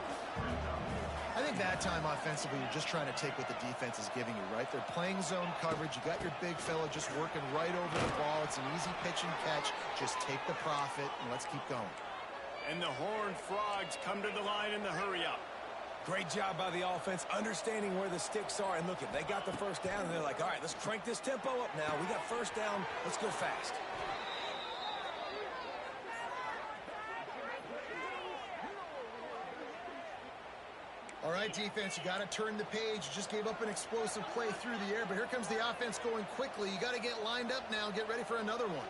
I think that time offensively, you're just trying to take what the defense is giving you, right? They're playing zone coverage. You got your big fella just working right over the ball. It's an easy pitch and catch. Just take the profit, and let's keep going. And the Horned Frogs come to the line in the hurry-up. Great job by the offense, understanding where the sticks are. And look, they got the 1st down, and they're like, all right, let's crank this tempo up now. We got 1st down. Let's go fast. All right, defense, you got to turn the page. You just gave up an explosive play through the air, but here comes the offense going quickly. You got to get lined up now, get ready for another one.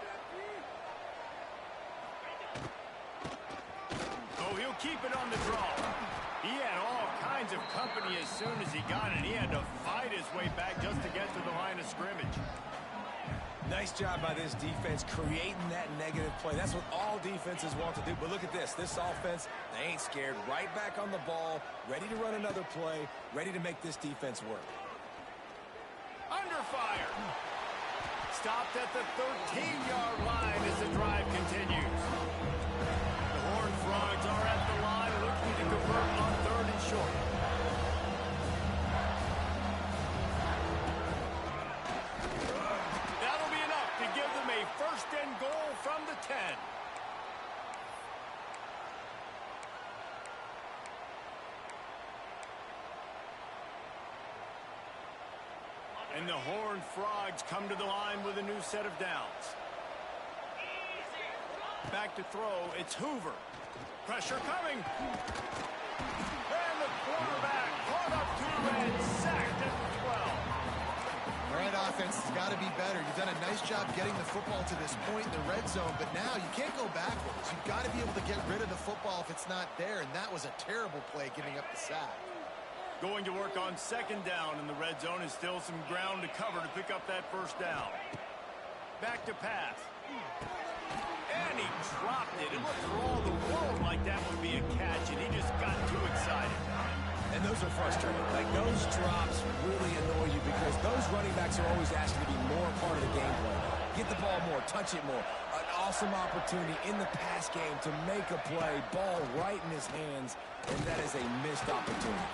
Oh, he'll keep it on the draw. He had all kinds of company as soon as he got it. He had to fight his way back just to get to the line of scrimmage. Nice job by this defense creating that negative play. That's what all defenses want to do. But look at this. This offense, they ain't scared. Right back on the ball, ready to run another play, ready to make this defense work. Under fire. Stopped at the 13-yard line as the drive continues. The Horned Frogs are at the line looking to convert on 3rd and short. That'll be enough to give them a 1st and goal from the 10. And the Horned Frogs come to the line with a new set of downs. Back to throw, it's Hoover. Pressure coming. And the quarterback caught up to and sacked at the 12. All right, offense has got to be better. You've done a nice job getting the football to this point in the red zone, but now you can't go backwards. You've got to be able to get rid of the football if it's not there, and that was a terrible play giving up the sack. Going to work on second down in the red zone is still some ground to cover to pick up that first down. Back to pass. And he dropped it. It looked for all the world like that would be a catch, and he just got too excited. And those are frustrating. Like, those drops really annoy you because those running backs are always asked to be more a part of the game plan. Get the ball more, touch it more. An awesome opportunity in the pass game to make a play, ball right in his hands, and that is a missed opportunity.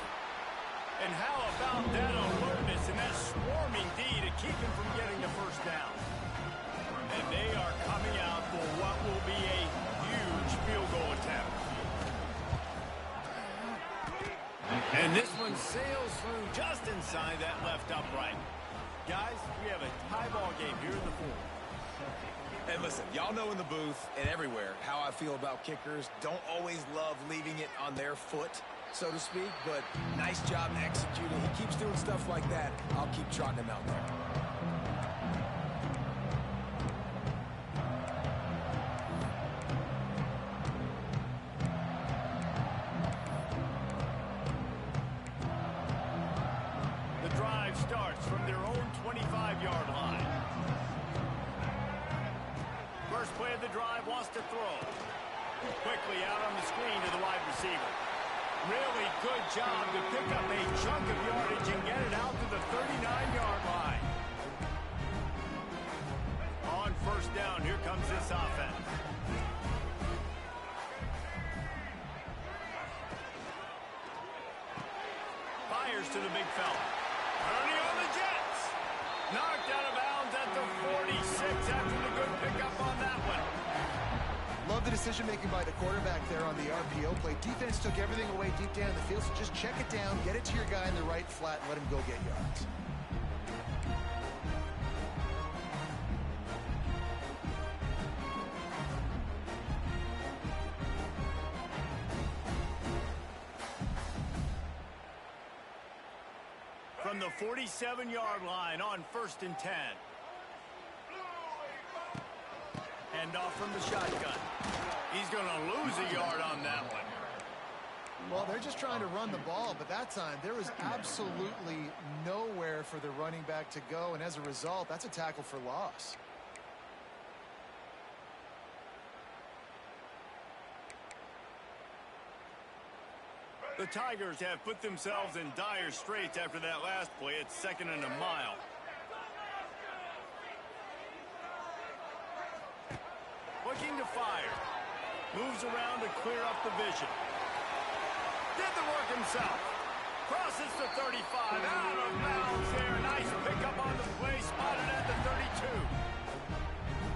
And how about that alertness and that swarming D to keep him from getting the first down? And they are coming out for what will be a huge field goal attempt. And this one sails through just inside that left upright. Guys, we have a tie ball game here in the fourth. And listen, y'all know in the booth and everywhere how I feel about kickers. Don't always love leaving it on their foot, so to speak, but nice job executing. He keeps doing stuff like that. I'll keep trotting him out there. The drive starts from their own 25-yard line. First play of the drive wants to throw. Quickly out on the screen to the wide receiver. Really good job to pick up a chunk of yardage and get it out to the 39-yard line. On first down, here comes this offense. Fires to the big fella. Turning on the Jets. Knocked out of bounds at the 46 after the good pickup on that one. Love the decision-making by the quarterback there on the RPO play. Defense took everything away deep down the field, so just check it down, get it to your guy in the right flat, and let him go get yards. From the 47-yard line on 1st and 10. Hand off from the shotgun. He's going to lose a yard on that one. Well, they're just trying to run the ball, but that time there was absolutely nowhere for the running back to go, and as a result, that's a tackle for loss. The Tigers have put themselves in dire straits after that last play. It's 2nd and a mile. Looking to fire. Moves around to clear up the vision. Did the work himself. Crosses the 35. Out of bounds there. Nice pickup on the play. Spotted at the 32.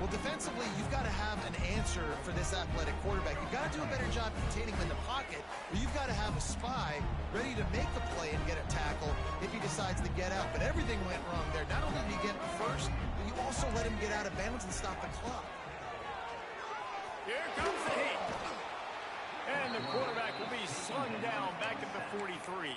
Well, defensively, you've got to have an answer for this athletic quarterback. You've got to do a better job containing him in the pocket, or you've got to have a spy ready to make the play and get a tackle if he decides to get out. But everything went wrong there. Not only did you get first, but you also let him get out of bounds and stop the clock. Here comes the heat. And the quarterback will be slung down back at the 43.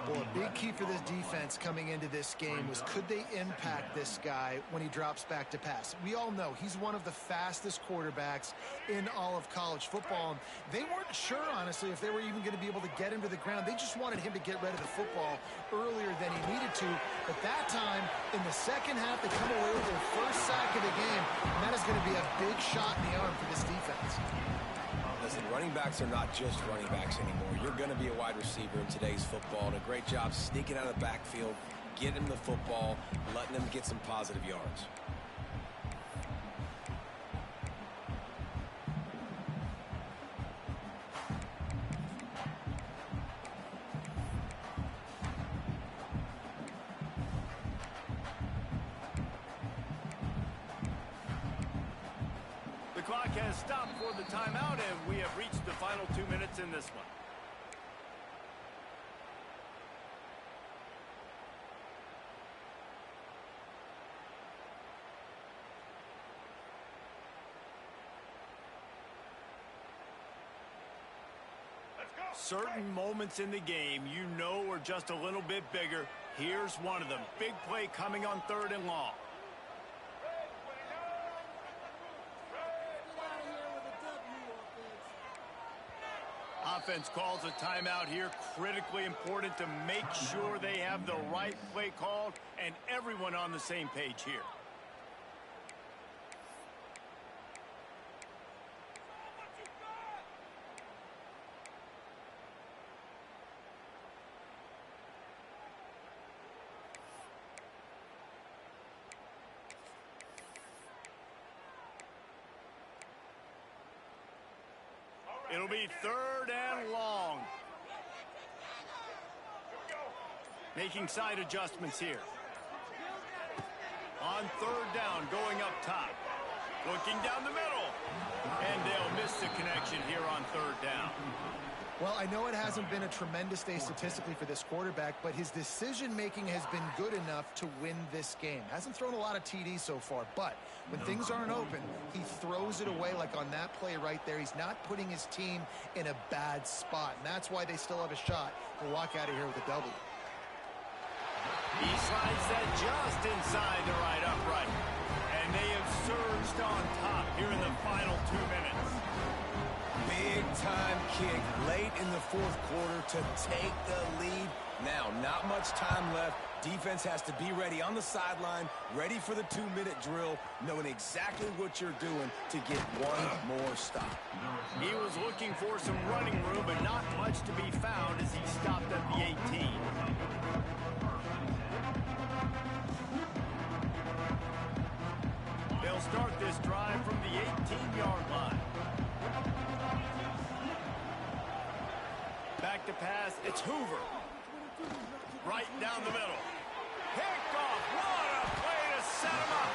Well, a big key for this defense coming into this game was could they impact this guy when he drops back to pass? We all know he's one of the fastest quarterbacks in all of college football. They weren't sure, honestly, if they were even going to be able to get him to the ground. They just wanted him to get rid of the football earlier than he needed to. But that time, in the second half, they come away with their first sack of the game, and that is going to be a big shot in the arm for this defense. Listen, running backs are not just running backs anymore. You're going to be a wide receiver in today's football. And a great job sneaking out of the backfield, getting him the football, letting him get some positive yards. The clock has stopped for the timeout, and we have reached the final 2 minutes in this one. Certain moments in the game you know are just a little bit bigger. Here's one of them. Big play coming on 3rd and long. Offense calls a timeout here. Critically important to make sure they have the right play called and everyone on the same page here. It'll be 3rd and long. Making side adjustments here. On 3rd down, going up top. Looking down the middle. And they'll miss the connection here on 3rd down. Well, I know it hasn't been a tremendous day statistically for this quarterback, but his decision-making has been good enough to win this game. Hasn't thrown a lot of TDs so far, but when things aren't open, he throws it away like on that play right there. He's not putting his team in a bad spot, and that's why they still have a shot to walk out of here with a W. He slides that just inside the right upright. And they have surged on top here in the final 2 minutes. Big-time kick late in the 4th quarter to take the lead. Now, not much time left. Defense has to be ready on the sideline, ready for the 2-minute drill, knowing exactly what you're doing to get one more stop. He was looking for some running room, but not much to be found as he stopped at the 18. They'll start this drive from the 18-yard line. Back to pass, it's Hoover. Right down the middle. Picked off, what a play to set him up.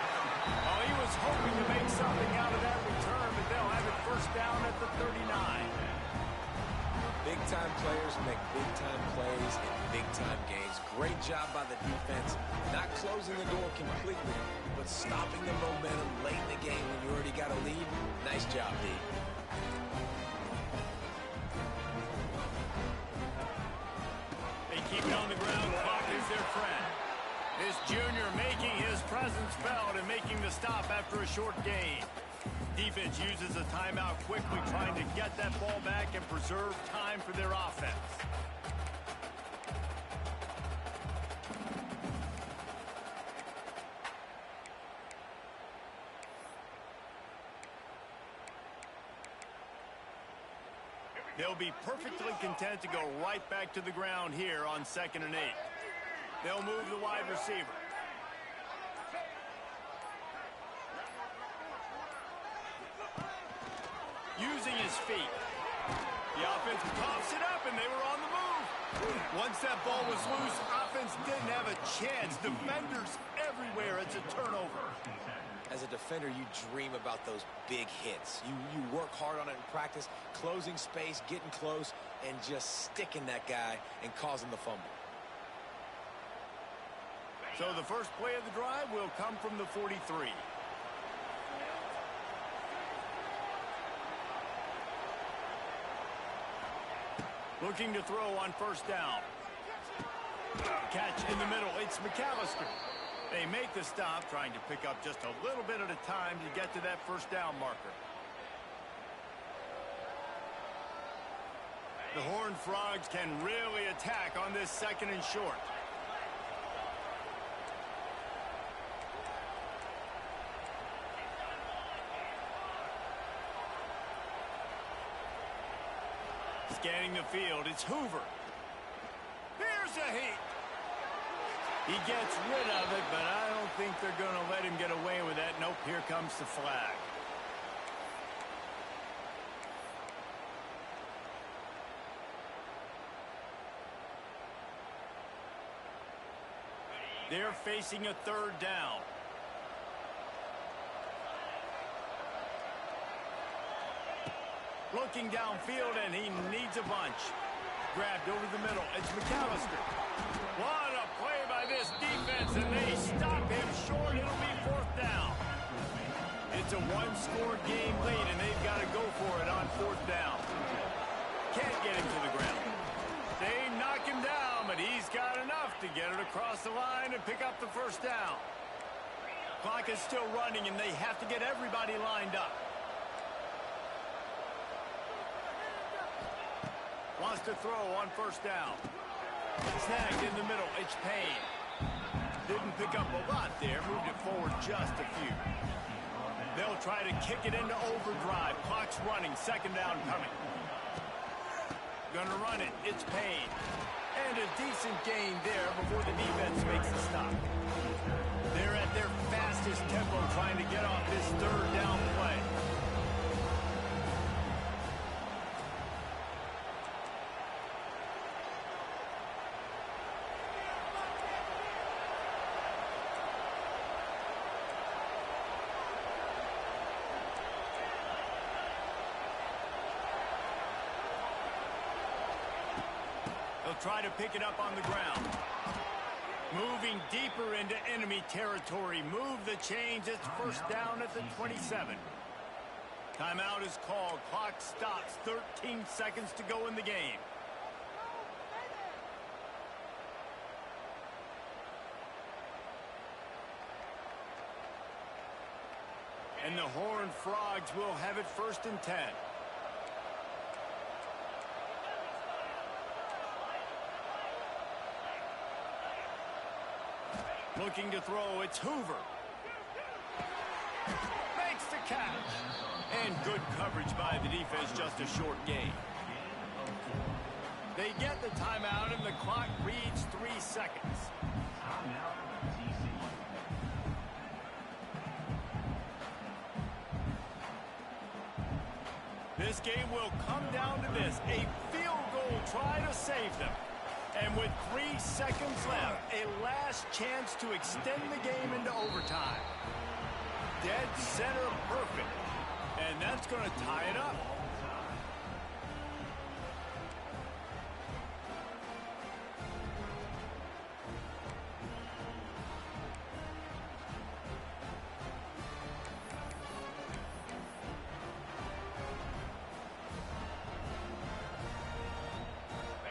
Oh, he was hoping to make something out of that return, but they'll have it 1st down at the 39. Big-time players make big-time plays in big-time games. Great job by the defense, not closing the door completely, but stopping the momentum late in the game when you already got a lead. Nice job, D. They keep it on the ground. Clock is their friend. This junior making his presence felt and making the stop after a short gain. Defense uses a timeout quickly, trying to get that ball back and preserve time for their offense. They'll be perfectly content to go right back to the ground here on 2nd and 8. They'll move the wide receiver. Using his feet. The offense coughs it up, and they were on the move. Once that ball was loose, offense didn't have a chance. Defenders everywhere. It's a turnover. As a defender, you dream about those big hits. You work hard on it in practice, closing space, getting close, and just sticking that guy and causing the fumble. So the first play of the drive will come from the 43. Looking to throw on 1st down. Catch in the middle. It's McAllister. They make the stop, trying to pick up just a little bit at a time to get to that 1st down marker. The Horned Frogs can really attack on this 2nd and short. Scanning the field, it's Hoover. Here's a heat. He gets rid of it, but I don't think they're going to let him get away with that. Nope, here comes the flag. They're facing a 3rd down. Looking downfield, and he needs a bunch. Grabbed over the middle. It's McAllister. What a play by this defense, and they stop him short. It'll be 4th down. It's a one-score game lead, and they've got to go for it on 4th down. Can't get him to the ground. They knock him down, but he's got enough to get it across the line and pick up the first down. Clock is still running, and they have to get everybody lined up. Wants to throw on first down. Snagged in the middle. It's Payne. Didn't pick up a lot there. Moved it forward just a few. They'll try to kick it into overdrive. Clock's running. Second down coming. Gonna run it. It's Payne. And a decent gain there before the defense makes a stop. They're at their fastest tempo trying to get off this third down play. Try to pick it up on the ground. Moving deeper into enemy territory. Move the chains. It's first down at the 27. Timeout is called. Clock stops. 13 seconds to go in the game. And the Horned Frogs will have it first and 10. Looking to throw, it's Hoover. Makes the catch. And good coverage by the defense, just a short gain. They get the timeout, and the clock reads 3 seconds. This game will come down to this. A field goal try to save them. And with 3 seconds left, a last chance to extend the game into overtime. Dead center perfect. And that's going to tie it up.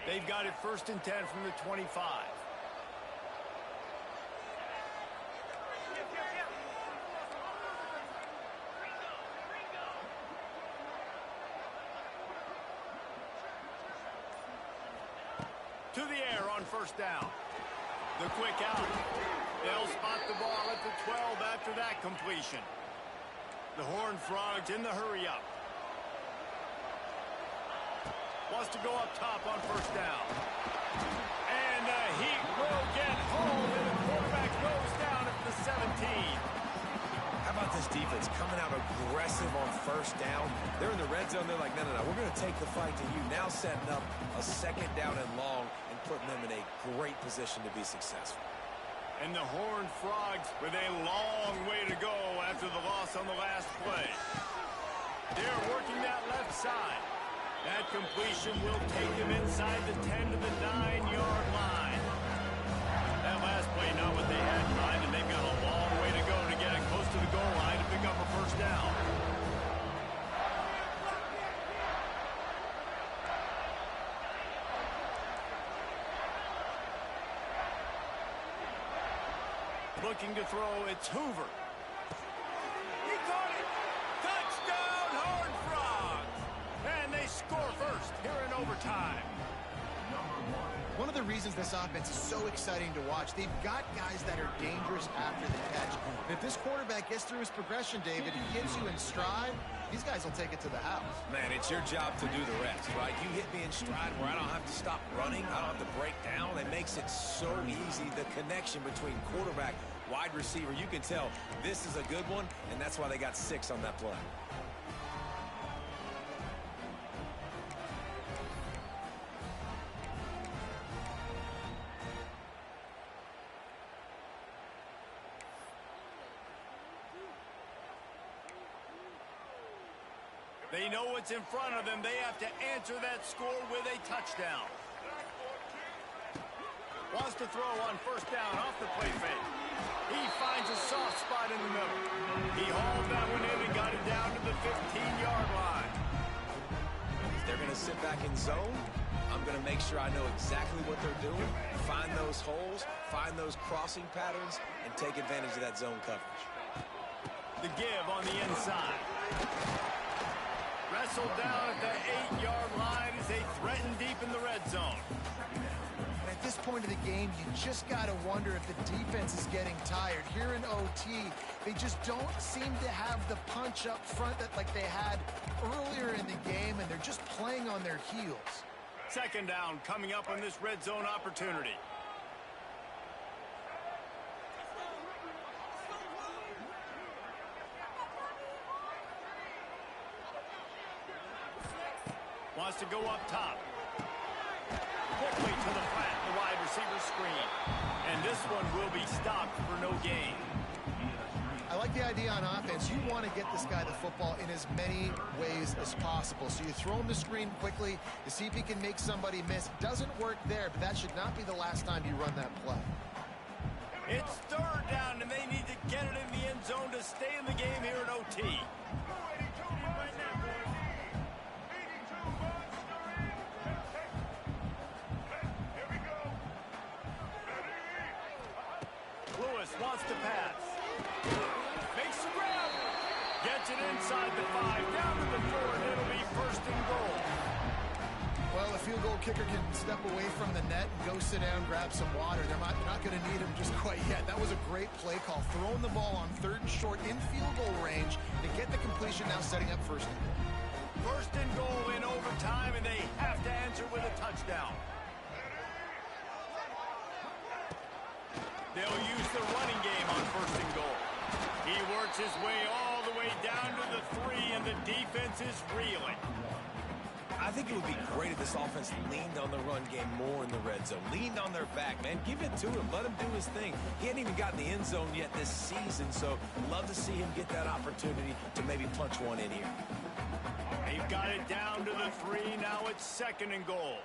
They've got it first and 10 from the 25. To the air on first down. The quick out. They'll spot the ball at the 12 after that completion. The Horned Frogs in the hurry up. Wants to go up top on first down. And the Heat will get home, and the quarterback goes down at the 17. How about this defense coming out aggressive on first down? They're in the red zone. They're like, no, we're going to take the fight to you. Now setting up a second down and long and putting them in a great position to be successful. And the Horned Frogs with a long way to go after the loss on the last play. They're working that left side. That completion will take him inside the 10 to the 9-yard line. That last play, not what they had in mind, and they've got a long way to go to get it close to the goal line to pick up a first down. Looking to throw, it's Hoover. He caught it! Touchdown, Horned Frogs! And they score first here in overtime. One of the reasons this offense is so exciting to watch, they've got guys that are dangerous after the catch. And if this quarterback gets through his progression, David, and gets you in stride, these guys will take it to the house. Man, it's your job to do the rest, right? You hit me in stride where I don't have to stop running. I don't have to break down. It makes it so easy, the connection between quarterback, wide receiver. You can tell this is a good one, and that's why they got 6 on that play. They know what's in front of them. They have to answer that score with a touchdown. Wants to throw on first down off the play fake. He finds a soft spot in the middle. He hauled that one in and got it down to the 15-yard line. They're going to sit back in zone, I'm going to make sure I know exactly what they're doing, find those holes, find those crossing patterns, and take advantage of that zone coverage. The give on the inside. Wrestled down at the 8-yard line as they threaten deep in the red zone. And at this point of the game, you just got to wonder if the defense is getting tired. Here in OT, they just don't seem to have the punch up front that like they had earlier in the game, and they're just playing on their heels. Second down coming up on this red zone opportunity. Wants to go up top. Quickly to the flat, the wide receiver screen. And this one will be stopped for no gain. I like the idea on offense. You want to get this guy the football in as many ways as possible. So you throw him the screen quickly to see if he can make somebody miss. Doesn't work there, but that should not be the last time you run that play. It's third down, and they need to get it in the end zone to stay in the game here in OT. Wants to pass. Makes the grab. Gets it inside the 5, down to the 4, and it'll be first and goal. Well, the field goal kicker can step away from the net and go sit down, grab some water. They're not going to need him just quite yet. That was a great play call. Throwing the ball on 3rd and short in field goal range to get the completion, now setting up first and goal. First and goal in overtime, and they have to answer with a touchdown. They'll use the running game on first and goal. He works his way all the way down to the 3, and the defense is reeling. I think it would be great if this offense leaned on the run game more in the red zone. Leaned on their back, man. Give it to him. Let him do his thing. He hadn't even gotten the end zone yet this season, so love to see him get that opportunity to maybe punch one in here. They've got it down to the 3. Now it's second and goal.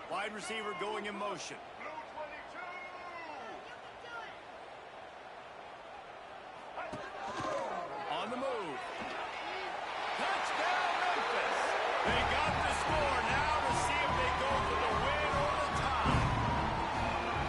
Wide receiver going in motion. On the move. Touchdown, Memphis. They got the score. Now to see if they go for the win or the tie.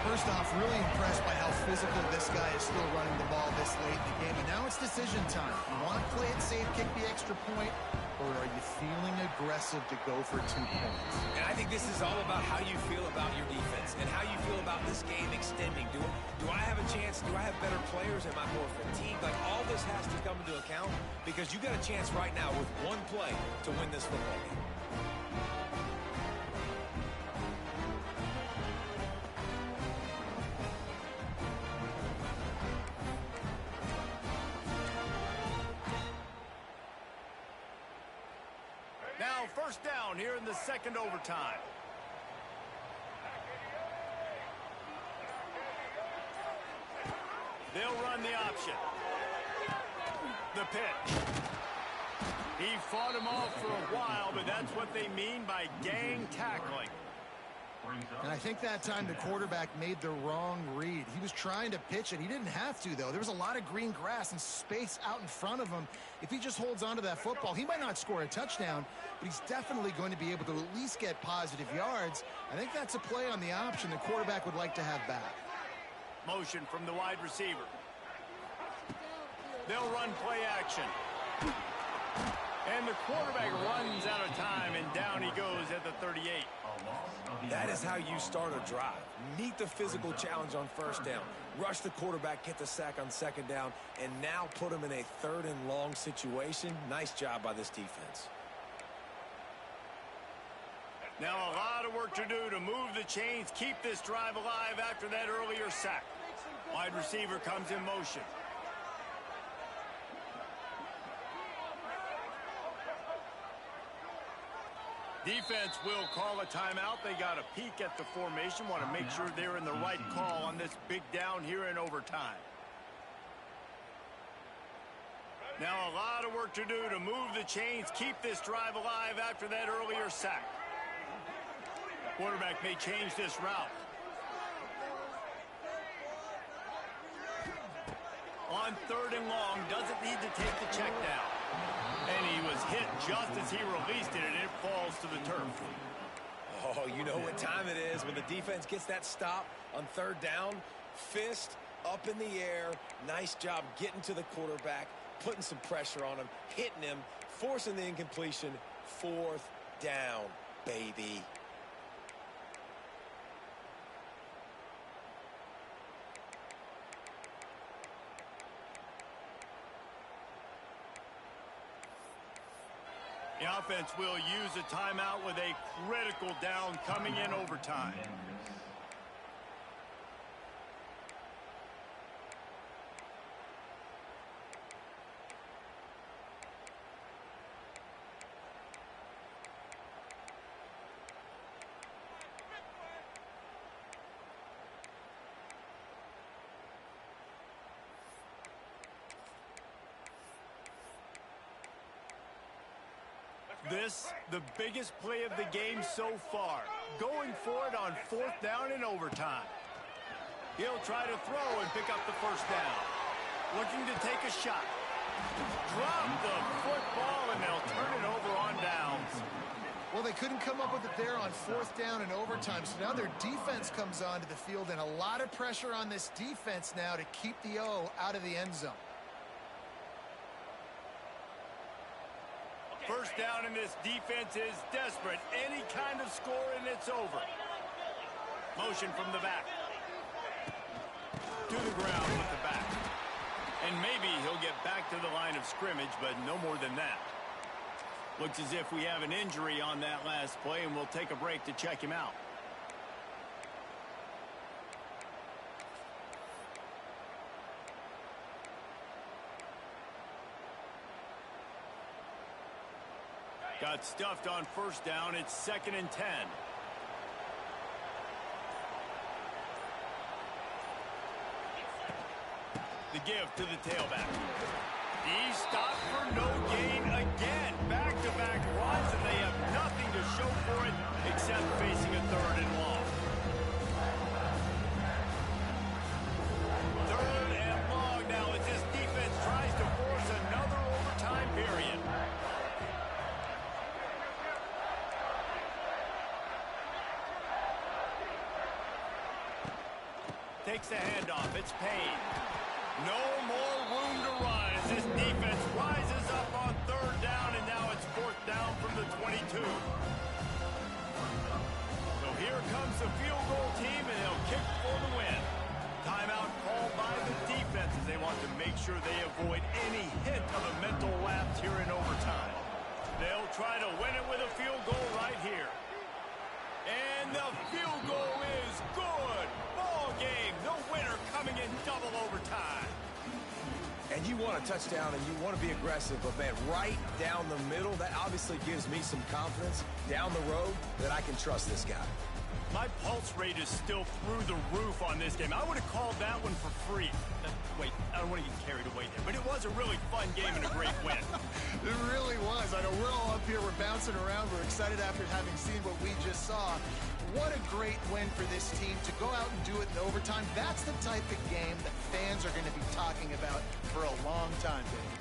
First off, really impressed by how physical this guy is still running the ball this late in the game. And now it's decision time. You want to play it safe, kick the extra point, or are you feeling aggressive to go for 2 points? And I think this is all about how you feel about your defense and how you feel about this game extending. Do I have a chance? Do I have better players? Am I more fatigued? Like, all this has to come into account because you got a chance right now with one play to win this football game. Now first down here in the second overtime. They'll run the option. The pitch. He fought him off for a while, but that's what they mean by gang tackling. And I think that time the quarterback made the wrong read. He was trying to pitch it. He didn't have to, though. There was a lot of green grass and space out in front of him. If he just holds on to that football, he might not score a touchdown, but he's definitely going to be able to at least get positive yards. I think that's a play on the option the quarterback would like to have back. Motion from the wide receiver. They'll run play action. And the quarterback runs out of time, and down he goes at the 38. That is how you start a drive. Meet the physical challenge on first down. Rush the quarterback, get the sack on second down, and now put him in a 3rd and long situation. Nice job by this defense. Now a lot of work to do to move the chains, keep this drive alive after that earlier sack. Wide receiver comes in motion. Defense will call a timeout. They got a peek at the formation. Want to make sure they're in the right call on this big down here in overtime. Now a lot of work to do to move the chains, keep this drive alive after that earlier sack. Quarterback may change this route. On 3rd and long, doesn't need to take the check down. And he was hit just as he released it, and it falls to the turf. Oh, you know what time it is when the defense gets that stop on third down. Fist up in the air. Nice job getting to the quarterback, putting some pressure on him, hitting him, forcing the incompletion. Fourth down, baby. The offense will use a timeout with a critical down coming in overtime. This, the biggest play of the game so far. Going for it on fourth down in overtime. He'll try to throw and pick up the first down. Looking to take a shot. Drop the football, and they'll turn it over on downs. Well, they couldn't come up with it there on fourth down in overtime, so now their defense comes onto the field, and a lot of pressure on this defense now to keep the O out of the end zone. First down, and this defense is desperate. Any kind of score, and it's over. Motion from the back. To the ground with the back. And maybe he'll get back to the line of scrimmage, but no more than that. Looks as if we have an injury on that last play, and we'll take a break to check him out. Got stuffed on first down. It's 2nd and 10. The give to the tailback. He stopped for no gain again. Back-to-back runs, and they have nothing to show for it except facing a 3rd and long. 3rd and long now as this defense tries to force another overtime period. Takes the handoff. It's Payne. No more room to run as this defense rises up on 3rd down, and now it's 4th down from the 22. So here comes the field goal team, and they'll kick for the win. Timeout called by the defense as they want to make sure they avoid any hint of a mental lapse here in overtime. They'll try to win it with a field goal right here. And the field goal is good. Ball game. The winner coming in double overtime. And you want a touchdown and you want to be aggressive, but man, right down the middle, that obviously gives me some confidence down the road that I can trust this guy. My pulse rate is still through the roof on this game. I would have called that one for free. Wait, I don't want to get carried away there, but it was a really fun game and a great win. It really was. I know we're all up here, we're bouncing around, we're excited after having seen what we just saw. What a great win for this team to go out and do it in overtime. That's the type of game that fans are going to be talking about for a long time, Dave.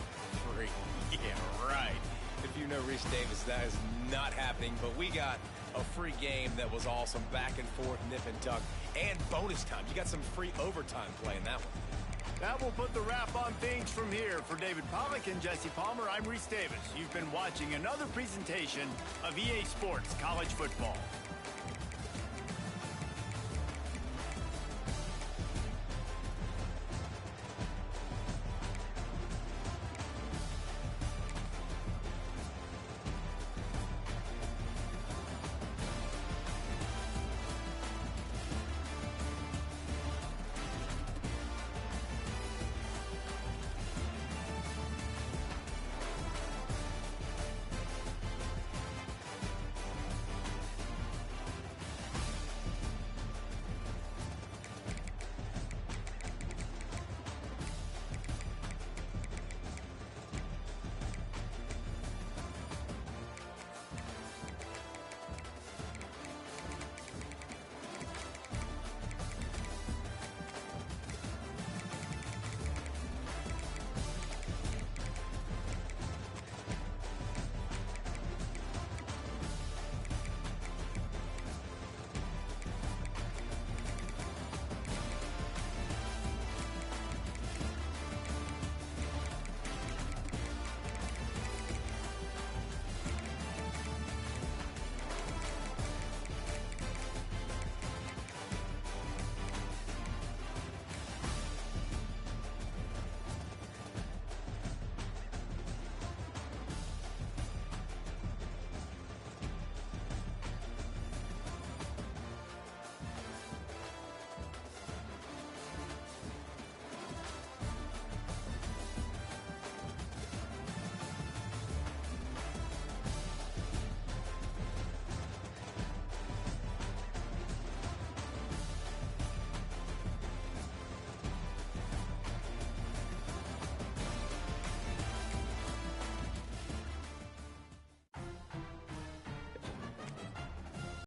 Free. Yeah, right. If you know Rich Davis, that is not happening, but we got a free game that was awesome, back and forth, nip and tuck, and bonus time. You got some free overtime play in that one. That will put the wrap on things from here. For David Pollack and Jesse Palmer, I'm Reese Davis. You've been watching another presentation of EA Sports College Football.